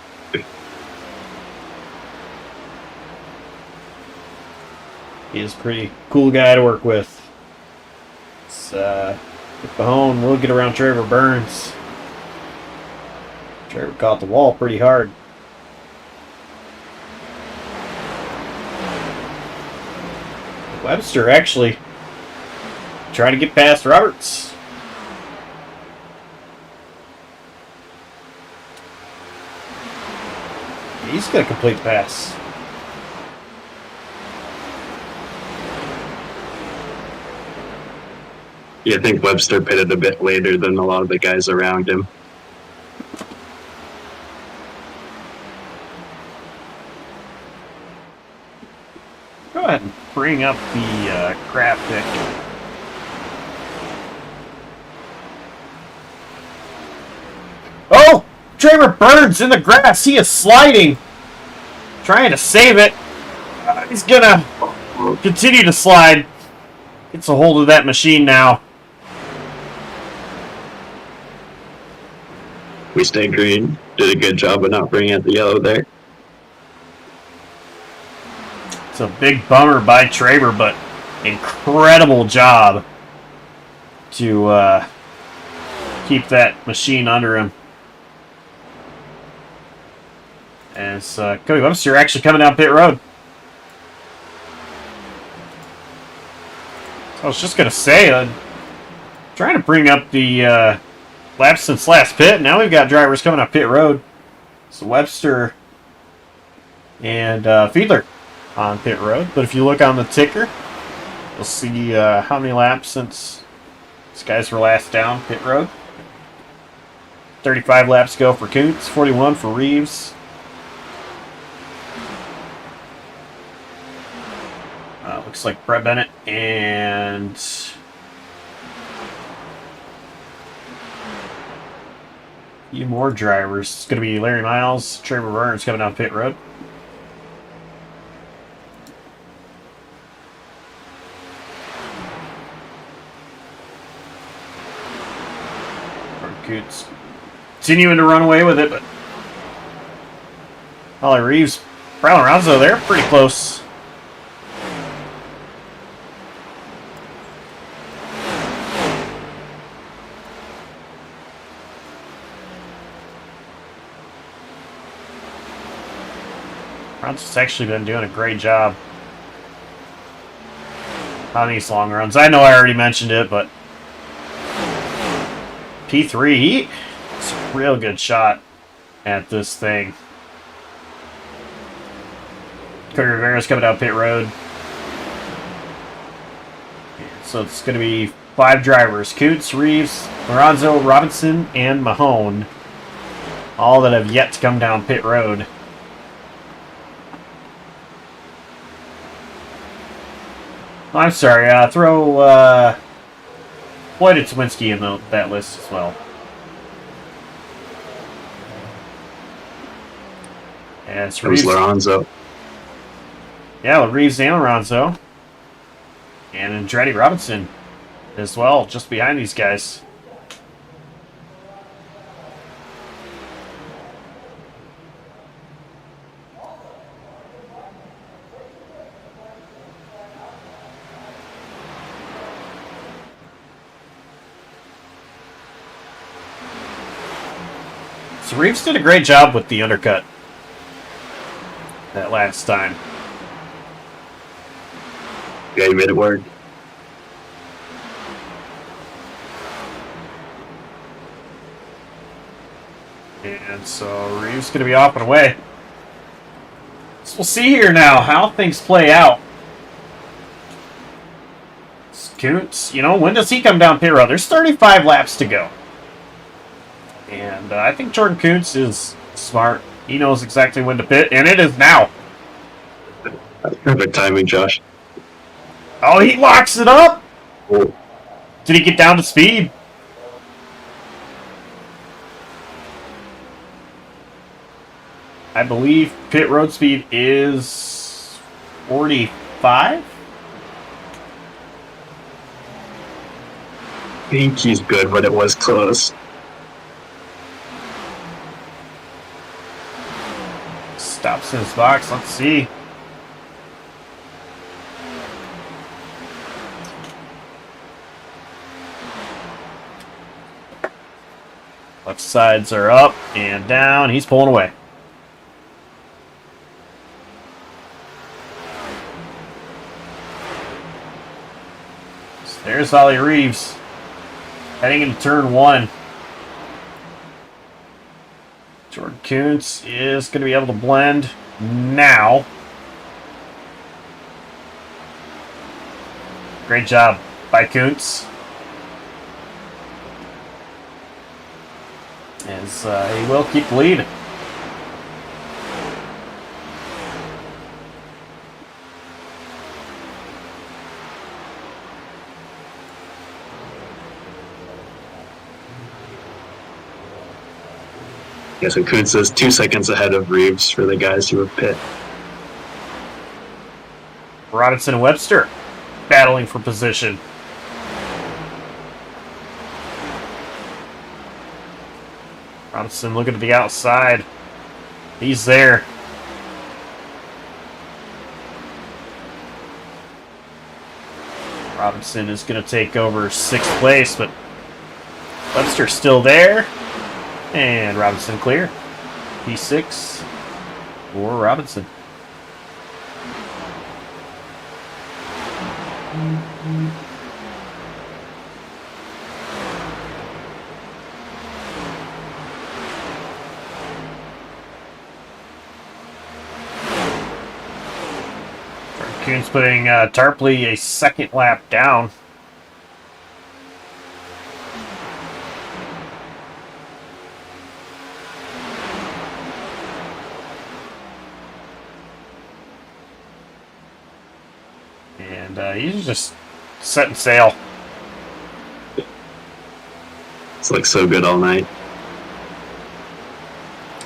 He is a pretty cool guy to work with. It's Mahone will get around Trevor Burns. Trevor caught the wall pretty hard. Webster actually trying to get past Roberts. He's going to complete the pass. Yeah, I think Webster pitted a bit later than a lot of the guys around him. Go ahead and bring up the crap pick. Oh! Trevor Burns in the grass. He is sliding. Trying to save it. He's going to continue to slide. Gets a hold of that machine now. We stayed green. Did a good job of not bringing out the yellow there. It's a big bummer by Traber, but incredible job to keep that machine under him. As Cody Webster actually coming down pit road. I was just going to say, trying to bring up the laps since last pit. Now we've got drivers coming up pit road. So Webster and Fiedler on pit road. But if you look on the ticker, you'll see how many laps since these guys were last down pit road. 35 laps to go for Kuntz, 41 for Reeves. Looks like Brett Bennett and a few more drivers. It's going to be Larry Miles, Trevor Burns coming down pit road. Kuntz continuing to run away with it, but Holly Reeves, Brown Ronzo there, pretty close. Ronzo's actually been doing a great job on these long runs. I know I already mentioned it, but P3, it's a real good shot at this thing. Cody Rivera's coming down pit road. So it's going to be 5 drivers. Kuntz, Reeves, Lorenzo, Robinson, and Mahone. All that have yet to come down pit road. I'm sorry, throw Floyd and Swinski in that list as well. And it's It was Lorenzo. Yeah, Reeves and Lorenzo. And Andretti Robinson as well, just behind these guys. So Reeves did a great job with the undercut that last time. Yeah, he made it work. And so Reeves going to be off and away. So we'll see here now how things play out. Kuntz, you know, when does he come down pit road? There's 35 laps to go. And I think Jordan Kuntz is smart. He knows exactly when to pit, and it is now. That's perfect timing, Josh. Oh, he locks it up! Oh. Did he get down to speed? I believe pit road speed is 45? I think he's good, but it was close. Stops in his box. Let's see. Left sides are up and down. He's pulling away. So there's Ollie Reeves heading into turn 1. Jordan Kuntz is going to be able to blend now. Great job by Kuntz. As he will keep the lead. Yeah, so Kuntz is 2 seconds ahead of Reeves for the guys who have pit. Robinson and Webster battling for position. Robinson looking to the outside. He's there. Robinson is going to take over 6th place, but Webster's still there. And Robinson clear. P6 for Robinson. Kuntz putting Tarpley a 2nd lap down. And he's just setting sail. It's like so good all night.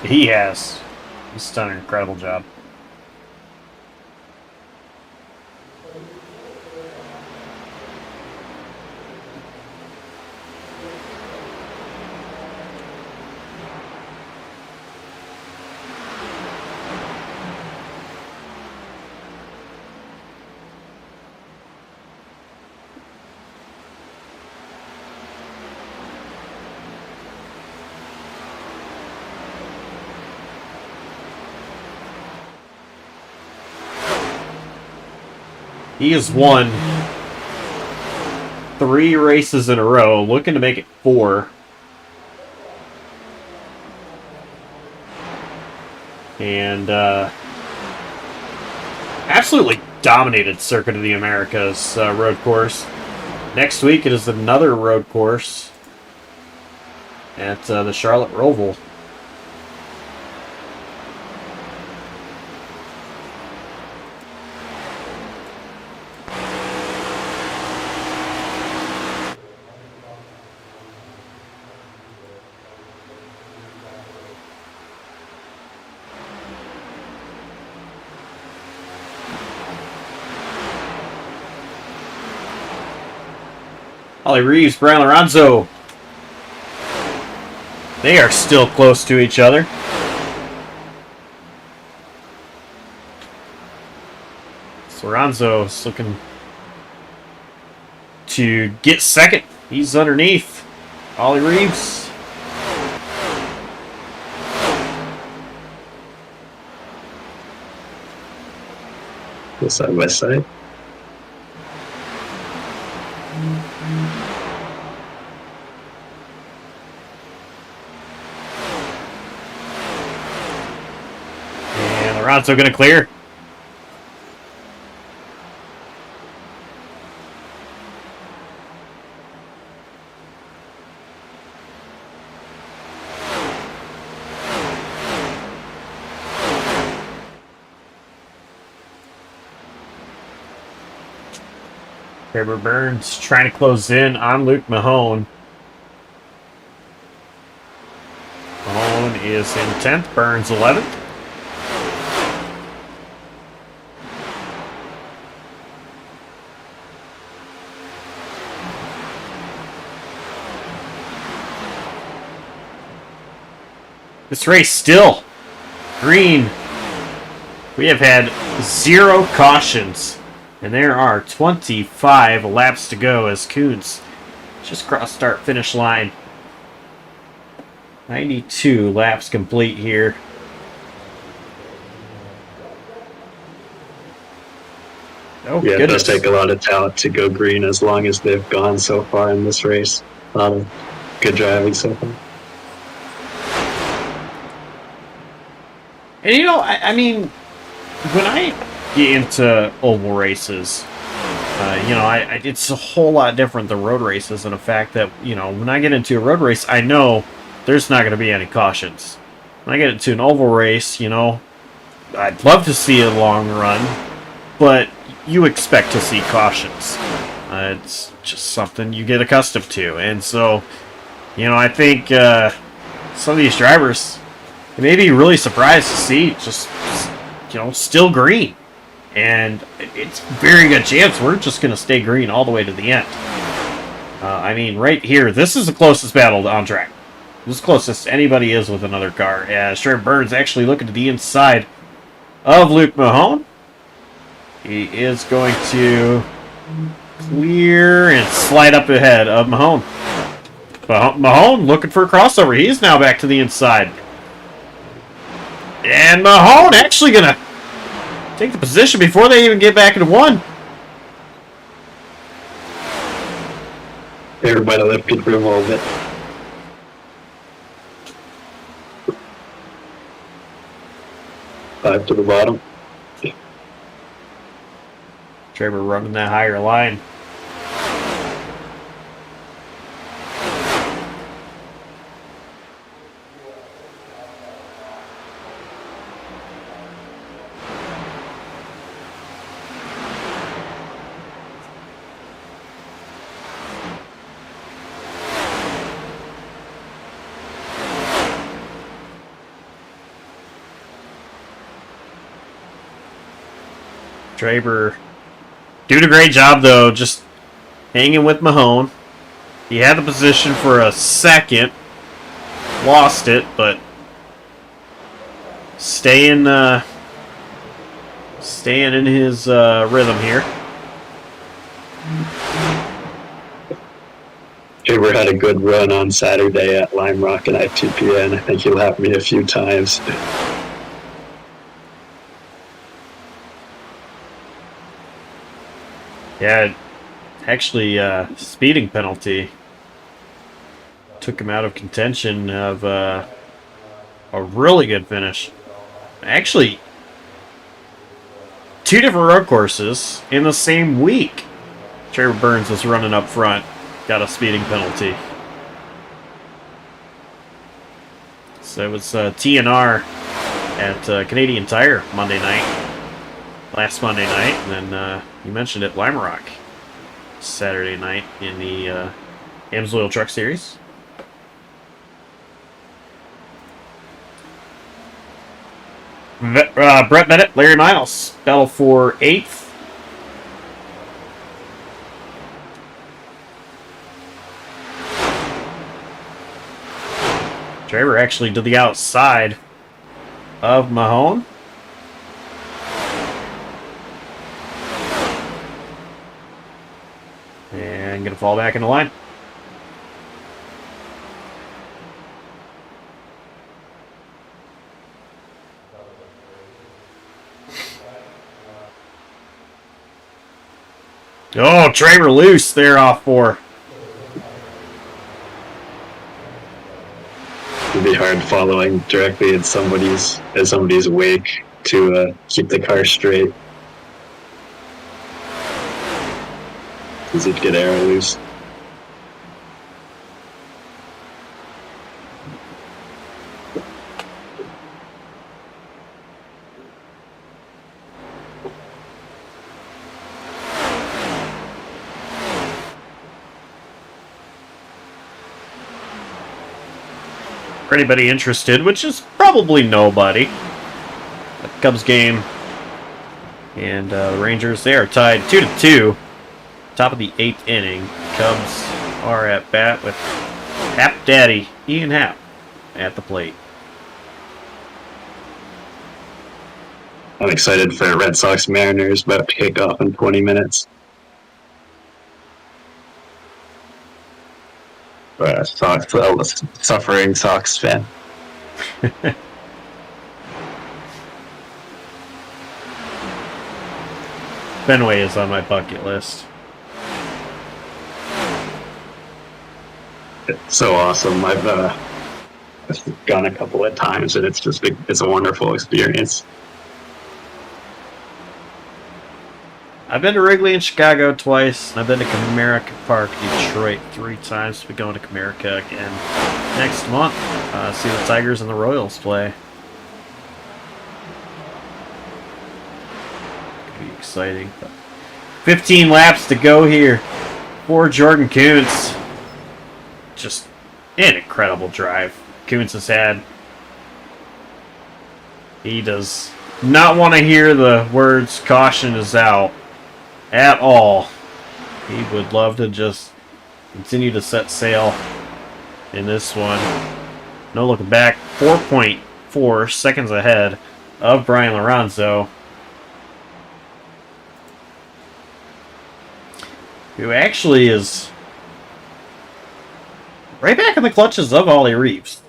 He has. He's done an incredible job. He has won 3 races in a row, looking to make it 4. And absolutely dominated Circuit of the Americas road course. Next week it is another road course at the Charlotte Roval. Ollie Reeves, Brian Lorenzo. They are still close to each other. Lorenzo's looking to get second. He's underneath Ollie Reeves. Side by side. And Lorenzo going to clear. Trevor Burns trying to close in on Luke Mahone. Mahone is in 10th, Burns 11th. This race still green. We have had 0 cautions. And there are 25 laps to go as Coons just crossed start-finish line. 92 laps complete here. Oh, yeah, goodness. It does take a lot of talent to go green as long as they've gone so far in this race. A lot of good driving so far. And you know, I mean, when I get into oval races, you know, it's a whole lot different than road races in the fact that, you know, when I get into a road race, I know there's not going to be any cautions. When I get into an oval race, you know, I'd love to see a long run, but you expect to see cautions. It's just something you get accustomed to. And so, you know, I think some of these drivers, they may be really surprised to see just, you know, still green. And it's a very good chance we're just going to stay green all the way to the end. I mean, right here, this is the closest battle on track. This is the closest anybody is with another car. As Trevor Burns actually looking to the inside of Luke Mahone. He is going to clear and slide up ahead of Mahone. Mahone looking for a crossover. He's now back to the inside. And Mahone actually going to take the position before they even get back into one. Everybody lifted room a little bit. Five to the bottom. Trevor running that higher line. Trevor doing a great job, though, just hanging with Mahone. He had the position for a second. Lost it, but staying in his rhythm here. Trevor had a good run on Saturday at Lime Rock and ITPN. I think he'll have me a few times. Yeah, actually, speeding penalty took him out of contention of a really good finish. Actually, 2 different road courses in the same week. Trevor Burns was running up front, got a speeding penalty. So it was TNR at Canadian Tire Monday night. Last Monday night, and then you mentioned it, Lime Rock Saturday night in the Amsoil Truck Series. Brett Bennett, Larry Miles, battle for 8th. Driver actually to the outside of Mahone. And going to fall back in the line. Oh, Traver loose there off 4. It'd be hard following directly in somebody's wake to keep the car straight. Because you'd get air loose. For anybody interested, which is probably nobody, the Cubs game and the Rangers, they are tied 2-2. Top of the 8th inning. Cubs are at bat with Hap Daddy, Ian Happ, at the plate. I'm excited for Red Sox Mariners, about to kick off in 20 minutes. Suffering Sox fan. Fenway is on my bucket list. It's so awesome. I've gone a couple of times, and it's a wonderful experience. I've been to Wrigley in Chicago twice, and I've been to Comerica Park, Detroit 3 times. We're going to Comerica again next month. See the Tigers and the Royals play. Could be exciting. 15 laps to go here for Jordan Kuntz. Just an incredible drive Kuntz has had. He does not want to hear the words "caution is out" at all. He would love to just continue to set sail in this one. No looking back. 4.4 seconds ahead of Brian Lorenzo, who actually is right back in the clutches of Ollie Reeves.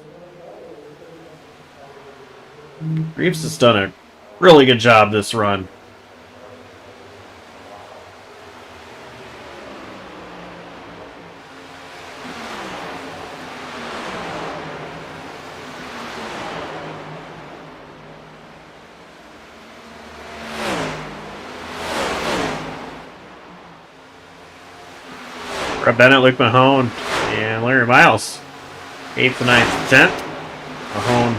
Reeves has done a really good job this run. Brett Bennett, Luke Mahone, and Larry Miles. 8th, 9th, 10th. Mahone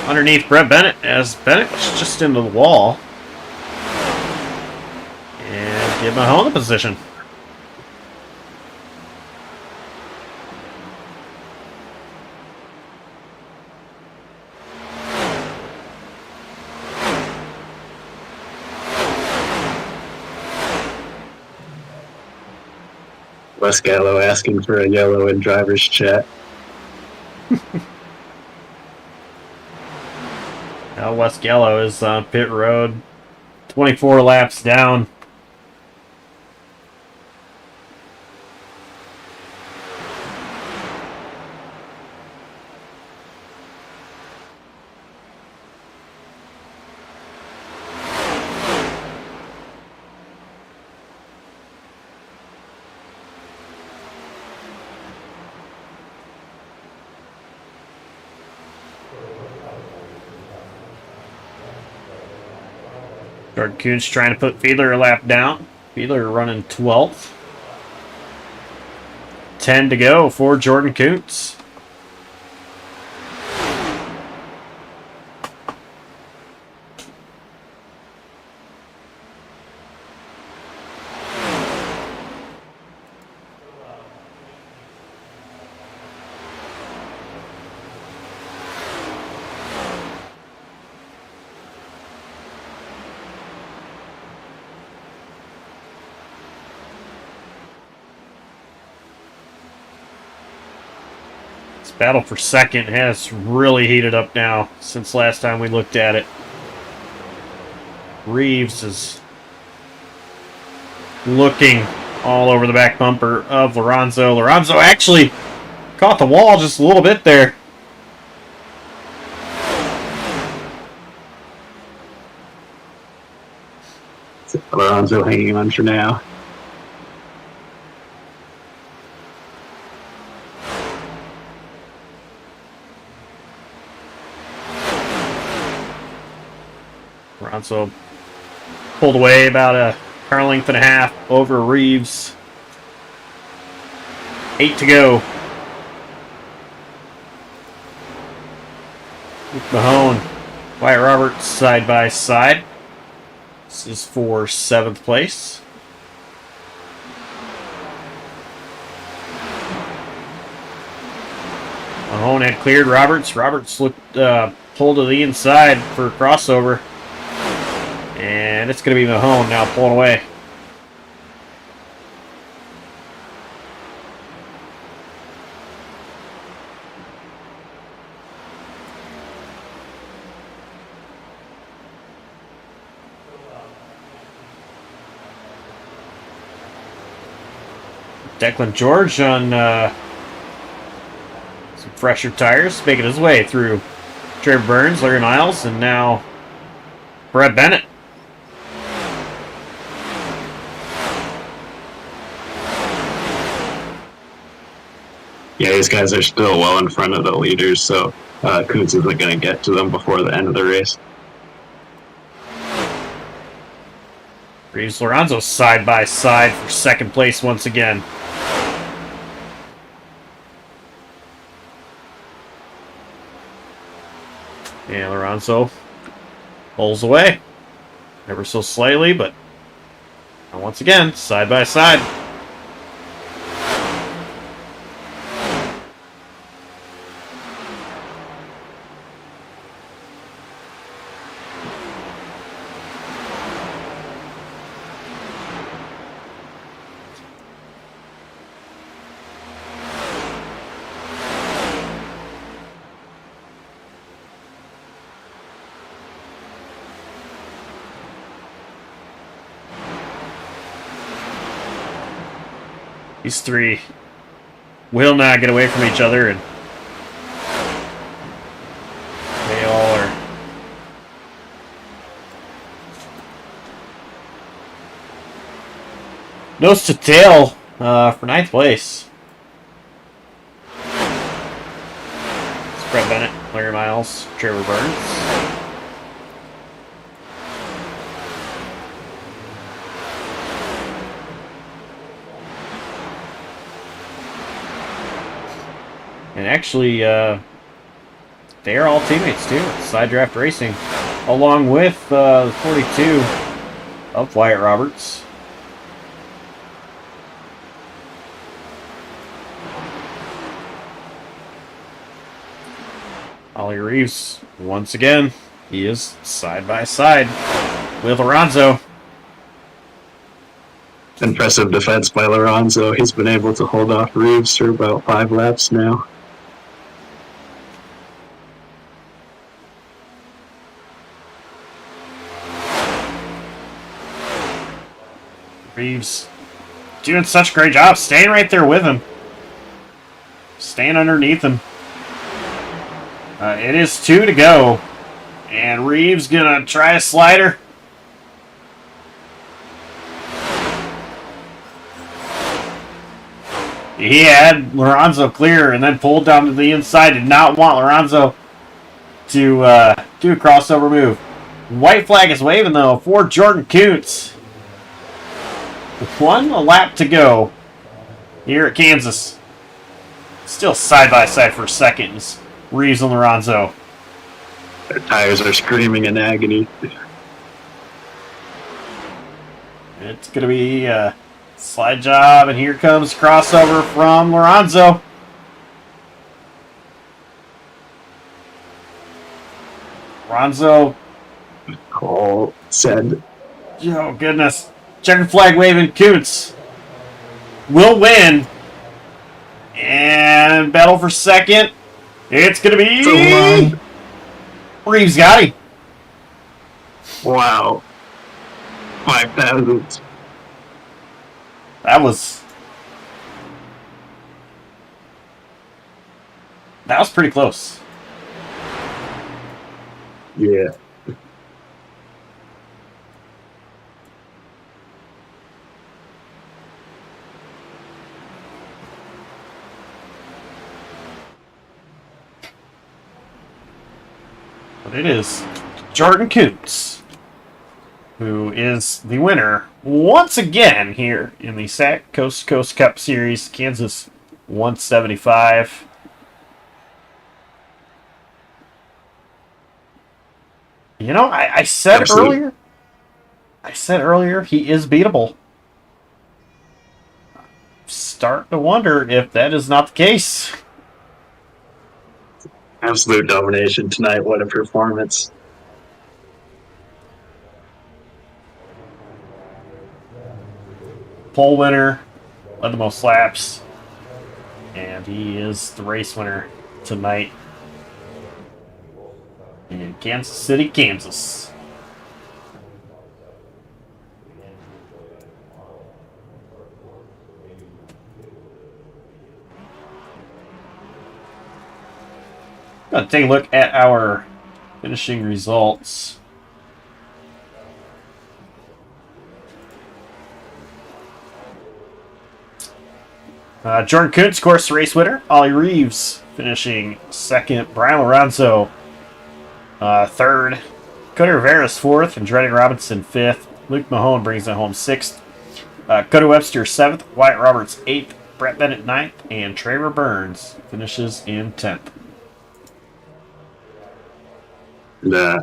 underneath Brett Bennett as Bennett was just into the wall. And give Mahone the position. Wes Gallo asking for a yellow in driver's chat. Now Wes Gallo is on pit road. 24 laps down. Jordan Kuntz trying to put Fiedler a lap down. Fiedler running 12th. 10 to go for Jordan Kuntz. Battle for second has really heated up now since last time we looked at it. Reeves is looking all over the back bumper of Lorenzo. Lorenzo actually caught the wall just a little bit there. Lorenzo hanging on for now. Lorenzo pulled away about a car length and a half over Reeves. 8 to go. Mahone, Wyatt Roberts side by side. This is for 7th place. Mahone had cleared Roberts. Roberts looked pulled to the inside for a crossover. And it's going to be Mahone now pulling away. Declan George on some fresher tires, making his way through Trevor Burns, Larry Miles, and now Brett Bennett. Yeah, these guys are still well in front of the leaders, so Kuntz isn't going to get to them before the end of the race. Reeves Lorenzo side by side for 2nd place once again. And Lorenzo pulls away. Ever so slightly, but once again, side by side. These three will not get away from each other, and they all are nose to tail for 9th place. It's Brett Bennett, Larry Miles, Trevor Burns. And actually, they are all teammates too. Side Draft Racing, along with the 42 of Wyatt Roberts. Ollie Reeves, once again, he is side by side with Lorenzo. Impressive defense by Lorenzo. He's been able to hold off Reeves for about 5 laps now. Reeves doing such a great job staying right there with him. Staying underneath him. It is 2 to go. And Reeves gonna try a slider. He had Lorenzo clear and then pulled down to the inside. Did not want Lorenzo to do a crossover move. White flag is waving though for Jordan Kuntz. 1 lap to go here at Kansas. Still side by side for seconds. Reeves and Lorenzo. Their tires are screaming in agony. It's going to be a slide job, and here comes crossover from Lorenzo. Lorenzo. Cole said, Oh, goodness. Checkered flag waving. Kuntz will win. And battle for second. It's going to be... So long. Reeves got him. Wow. 5,000. That was pretty close. Yeah. But it is Jordan Coots who is the winner once again here in the SAAC Coast to Coast Cup Series, Kansas 175. You know, I said Absolutely. earlier he is beatable. Start to wonder if that is not the case. Absolute domination tonight. What a performance. Pole winner, led the most laps, and he is the race winner tonight in Kansas City, Kansas. Going to take a look at our finishing results. Jordan Kuntz, course race winner. Ollie Reeves finishing second. Brian Lorenzo third. Cody Rivera's fourth. And Dreddy Robinson fifth. Luke Mahone brings it home sixth. Cody Webster seventh. Wyatt Roberts eighth. Brett Bennett ninth. And Trevor Burns finishes in 10th. And,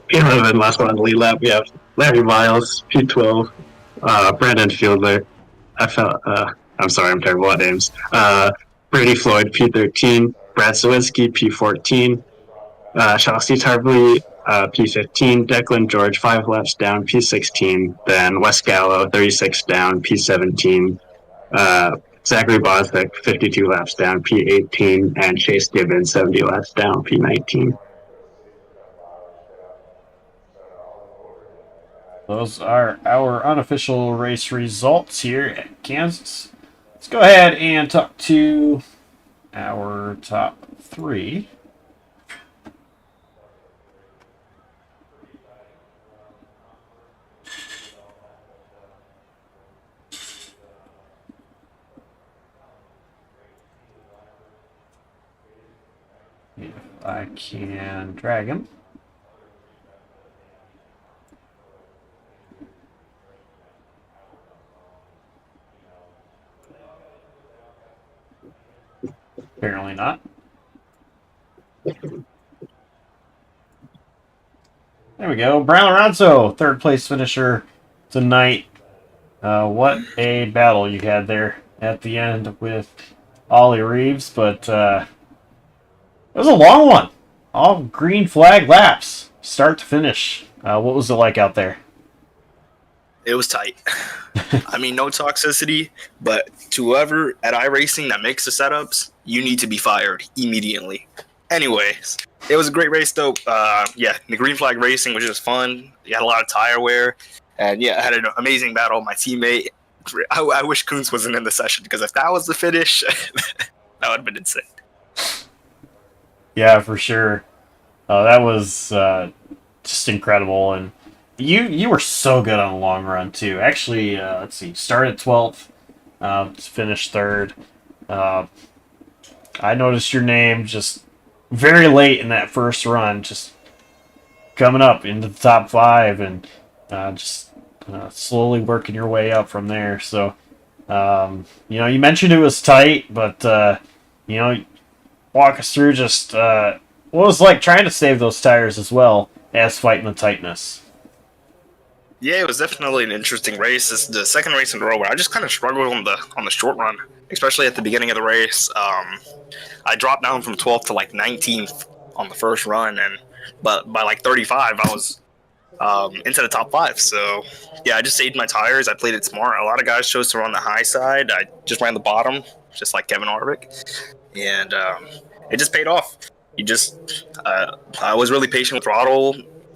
P11, last one on the lead lap. We have Larry Miles, P12. Brandon Fielder. I'm sorry, I'm terrible at names. Brady Floyd, P13. Brad Sawinski, P14. Chelsea Tarbley, P15. Declan George, 5 laps down, P16. Then Wes Gallo, 36 down, P17. Zachary Bosbeck, 52 laps down, P18. And Chase Gibbons, 70 laps down, P19. Those are our unofficial race results here at Kansas. Let's go ahead and talk to our top 3. If I can drag him. Apparently not. There we go. Brian Lorenzo, third place finisher tonight. What a battle you had there at the end with Ollie Reeves, but it was a long one. All green flag laps, start to finish. What was it like out there? It was tight. I mean, no toxicity, but to whoever at iRacing that makes the setups, you need to be fired immediately. Anyways, it was a great race, though. Yeah, the green flag racing was just fun. You had a lot of tire wear. And yeah, I had an amazing battle with my teammate. I wish Kuntz wasn't in the session, because if that was the finish, that would have been insane. Yeah, for sure. That was just incredible, and you were so good on the long run too. Actually, let's see, started 12th, finished third. I noticed your name just very late in that first run, just coming up into the top 5, and just slowly working your way up from there. So, you mentioned it was tight, but walk us through just what it was like trying to save those tires as well as fighting the tightness. Yeah, it was definitely an interesting race. It's the second race in a row where I just kind of struggled on the short run, especially at the beginning of the race. I dropped down from 12th to like 19th on the first run, but by like 35, I was into the top 5. So yeah, I just saved my tires. I played it smart. A lot of guys chose to run the high side. I just ran the bottom, just like Kevin Harvick, and it just paid off. You just, I was really patient with throttle.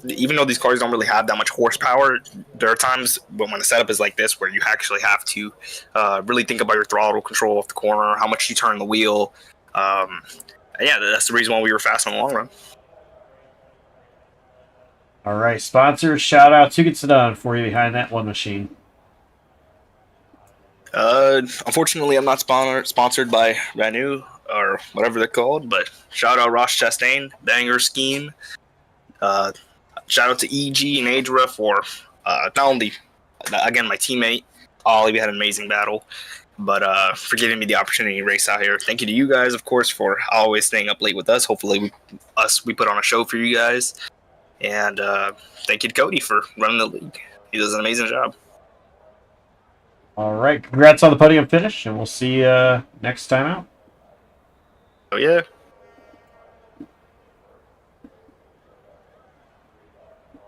Even though these cars don't really have that much horsepower, there are times when the setup is like this where you actually have to really think about your throttle control off the corner, how much you turn the wheel. Yeah, that's the reason why we were fast in the long run. All right, sponsors, shout outs. Who gets it done for you behind that one machine? Unfortunately, I'm not sponsored by Renew or whatever they're called, but shout out Ross Chastain, Banger Scheme. Shout out to EG and Adra for not only, again, my teammate, Ollie, we had an amazing battle, but for giving me the opportunity to race out here. Thank you to you guys, of course, for always staying up late with us. Hopefully, we put on a show for you guys. And thank you to Cody for running the league. He does an amazing job. All right, congrats on the podium finish, and we'll see you next time out. Oh, yeah.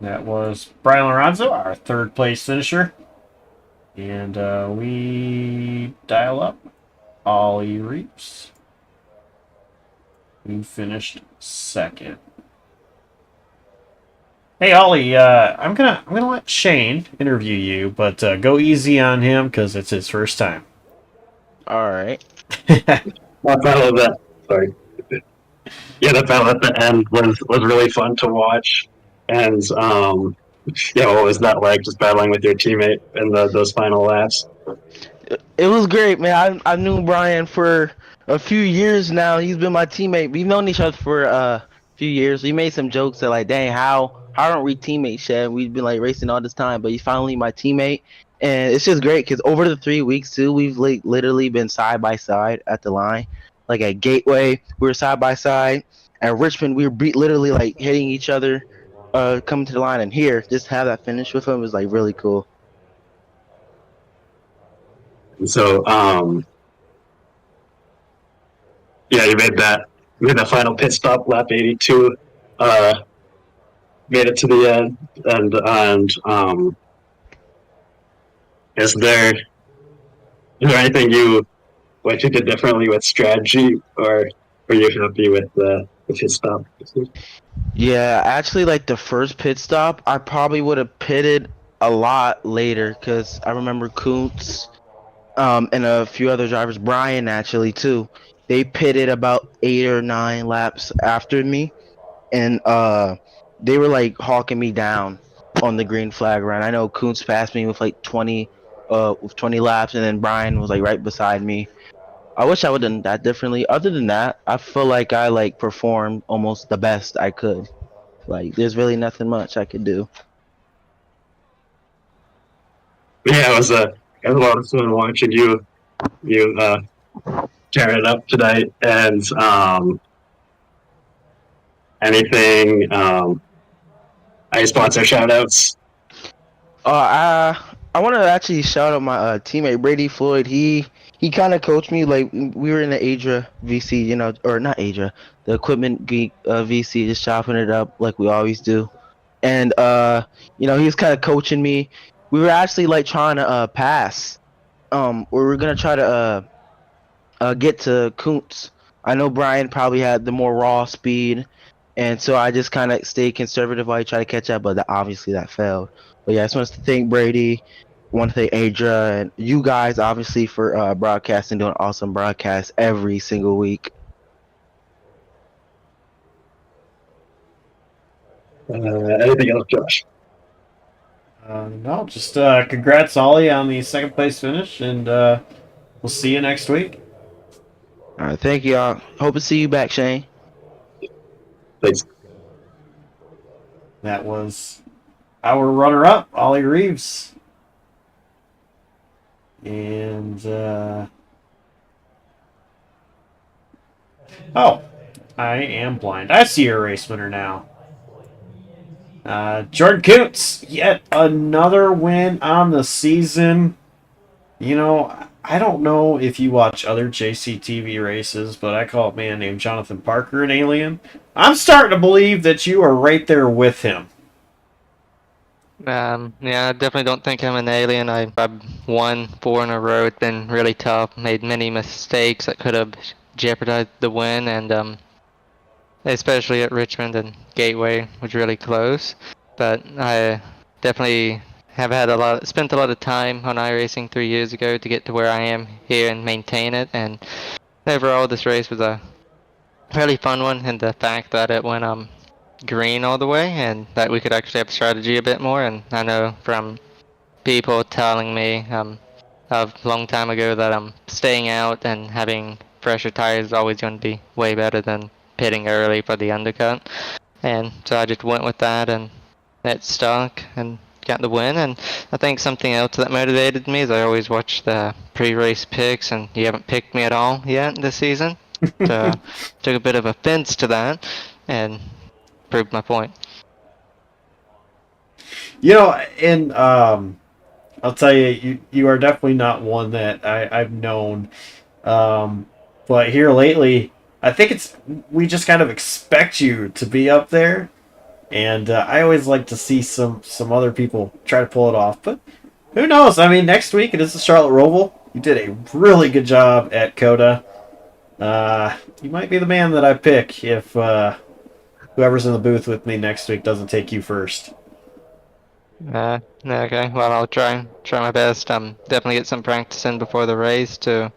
That was Brian Lorenzo, our third place finisher. And we dial up Ollie Reeves, who finished second. Hey Ollie, I'm gonna let Shane interview you, but go easy on him because it's his first time. All right. That battle of that, sorry. Yeah, that battle at the end was really fun to watch, and yeah, what was that like? Just battling with your teammate in those final laps. It was great, man. I knew Brian for a few years now. He's been my teammate. We've known each other for a few years. We made some jokes that like, dang, how aren't we teammates, Chad? We've been like racing all this time, but he's finally my teammate, and it's just great because over the 3 weeks too, we've like literally been side by side at the line. Like at Gateway, we were side by side. At Richmond, we were literally like hitting each other, coming to the line, and here just have that finish with him was like really cool. So, yeah, you made that final pit stop, lap 82. Made it to the end, and is there anything you wish you did differently with strategy, or are you happy with the pit stop? Yeah, actually, like the first pit stop, I probably would have pitted a lot later because I remember Kuntz, and a few other drivers, Brian actually too. They pitted about 8 or 9 laps after me, and they were like hawking me down on the green flag run. I know Kuntz passed me with like 20 laps, and then Brian was like right beside me. I wish I would have done that differently. Other than that, I feel like I like performed almost the best I could. Like there's really nothing much I could do. Yeah, it was a lot of fun watching you tear it up tonight. And anything, any sponsor shout outs? I want to actually shout out my teammate Brady Floyd. He kind of coached me. Like we were in the Adra VC, you know, or not Adra, the Equipment Geek VC, just chopping it up like we always do. And you know, he was kind of coaching me. We were actually like trying to pass. We were gonna try to get to Kuntz. I know Brian probably had the more raw speed, and so I just kind of stayed conservative while he tried to catch up, but obviously that failed. But yeah, I just want to thank Brady, I want to thank Adra, and you guys obviously for broadcasting, doing awesome broadcasts every single week. Anything else, Josh? No, just congrats, Ollie, on the second place finish, and we'll see you next week. All right, thank you all. Hope to see you back, Shane. Thanks. That was our runner-up, Ollie Reeves. And, oh, I am blind. I see your race winner now. Jordan Kuntz, yet another win on the season. You know, I don't know if you watch other JCTV races, but I call a man named Jonathan Parker an alien. I'm starting to believe that you are right there with him. Yeah, I definitely don't think I'm an alien. I've won 4 in a row. It's been really tough. Made many mistakes that could have jeopardized the win, and especially at Richmond and Gateway, was really close. But I definitely have spent a lot of time on iRacing 3 years ago to get to where I am here and maintain it. And overall, this race was a really fun one, and the fact that it went green all the way, and that we could actually have strategy a bit more. And I know from people telling me a long time ago that staying out and having fresher tires is always going to be way better than pitting early for the undercut. And so I just went with that, and it stuck and got the win. And I think something else that motivated me is I always watch the pre-race picks, and you haven't picked me at all yet this season. So took a bit of offense to that and proved my point. And I'll tell you, you are definitely not one that I've known. But here lately, I think we just kind of expect you to be up there. And I always like to see some other people try to pull it off. But who knows? I mean, next week it is the Charlotte Roval. You did a really good job at Coda. You might be the man that I pick if whoever's in the booth with me next week doesn't take you first. Okay, well, I'll try my best. Definitely get some practice in before the race to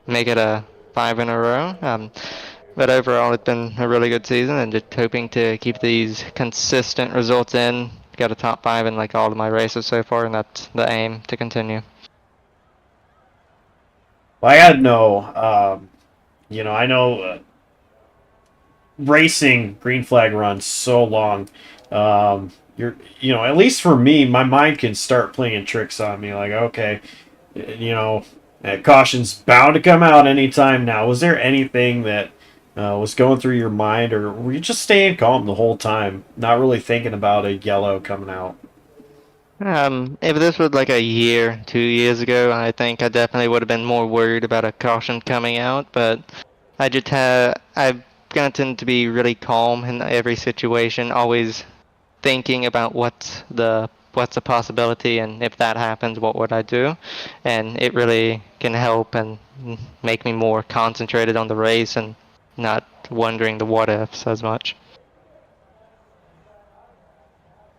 make it a 5 in a row. But overall, it's been a really good season, and just hoping to keep these consistent results in. Got a top 5 in like all of my races so far, and that's the aim to continue. Well, I gotta know. I know racing green flag runs so long. At least for me, my mind can start playing tricks on me. Like, okay, caution's bound to come out anytime now. Was there anything that was going through your mind, or were you just staying calm the whole time, not really thinking about a yellow coming out? If this was like a year, 2 years ago, I think I definitely would have been more worried about a caution coming out. But I've gotten to be really calm in every situation, always thinking about what's a possibility, and if that happens, what would I do? And it really can help and make me more concentrated on the race and not wondering the what ifs as much.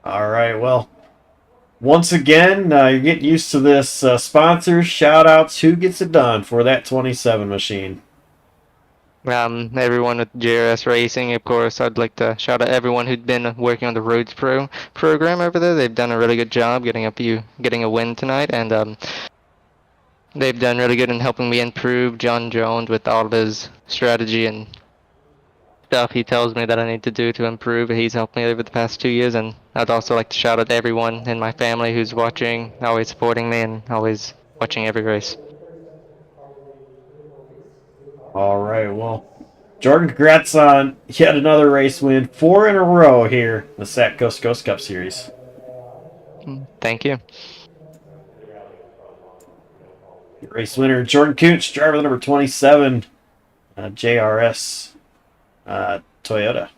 All right, well, once again, you're getting used to this. Sponsors, shout outs, who gets it done for that 27 machine? Everyone at JRS Racing, of course. I'd like to shout out everyone who'd been working on the Roads Pro program over there. They've done a really good job getting a win tonight, and they've done really good in helping me improve. John Jones with all of his strategy and stuff he tells me that I need to do to improve. He's helped me over the past 2 years, and I'd also like to shout out everyone in my family who's watching, always supporting me, and always watching every race. All right, well, Jordan, congrats on yet another race win, 4 in a row here in the SAAC Coast to Coast Cup Series. Thank you. Race winner, Jordan Kuntz, driver number 27, JRS Toyota.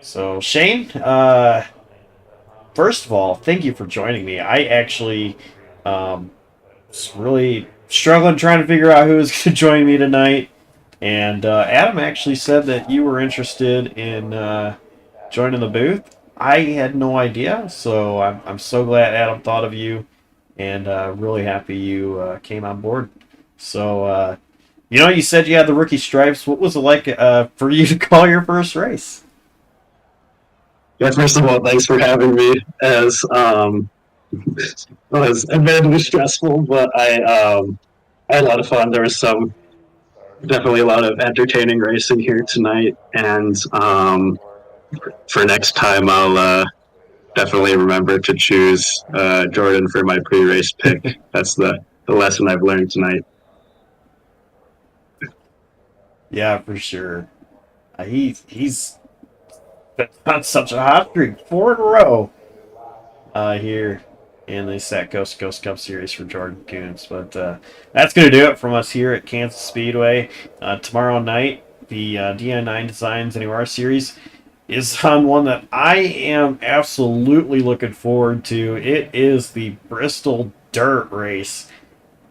So, Shane, first of all, thank you for joining me. I actually was really struggling trying to figure out who was going to join me tonight. And Adam actually said that you were interested in joining the booth. I had no idea, so I'm so glad Adam thought of you, and really happy you came on board. So, you said you had the rookie stripes. What was it like for you to call your first race? Yeah, first of all, thanks for having me. It was admittedly stressful, but I had a lot of fun. There was definitely a lot of entertaining racing here tonight, and for next time, I'll definitely remember to choose Jordan for my pre-race pick. That's the lesson I've learned tonight. Yeah, for sure. He's been on such a hot streak, 4 in a row here in the SAAC Coast to Coast Cup Series for Jordan Kuntz. But that's going to do it from us here at Kansas Speedway. Tomorrow night, the DI9 Designs Anywhere Series is on one that I am absolutely looking forward to. It is the Bristol Dirt Race.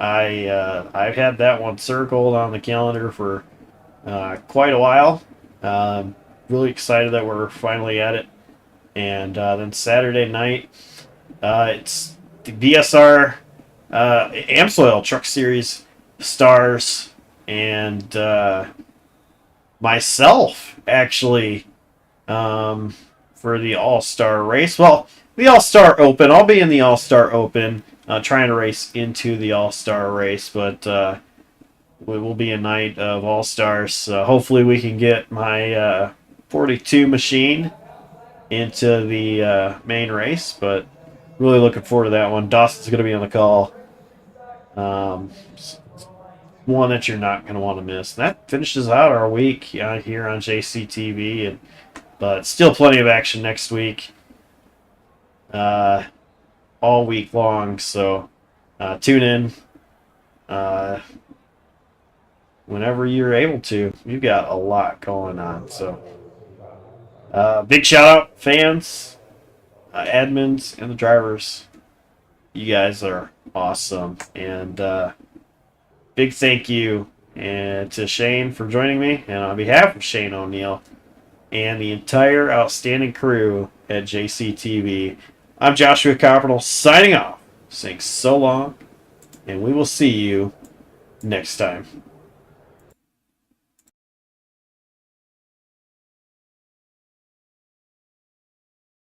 I've had that one circled on the calendar for quite a while, Really excited that we're finally at it. And then Saturday night, it's the VSR Amsoil Truck Series Stars, and myself actually for the All-Star race. Well, the All-Star Open. I'll be in the All-Star Open, trying to race into the All-Star race, but it will be a night of All-Stars. Hopefully we can get my 42 machine into the main race, but really looking forward to that one. Dawson's going to be on the call. One that you're not going to want to miss. And that finishes out our week here on JCTV, but still plenty of action next week, all week long. So tune in whenever you're able to. We've got a lot going on. So big shout out, fans, admins, and the drivers. You guys are awesome, and big thank you to Shane for joining me, and on behalf of Shane O'Neill and the entire outstanding crew at JCTV, I'm Joshua Copperl signing off, saying so long, and we will see you next time.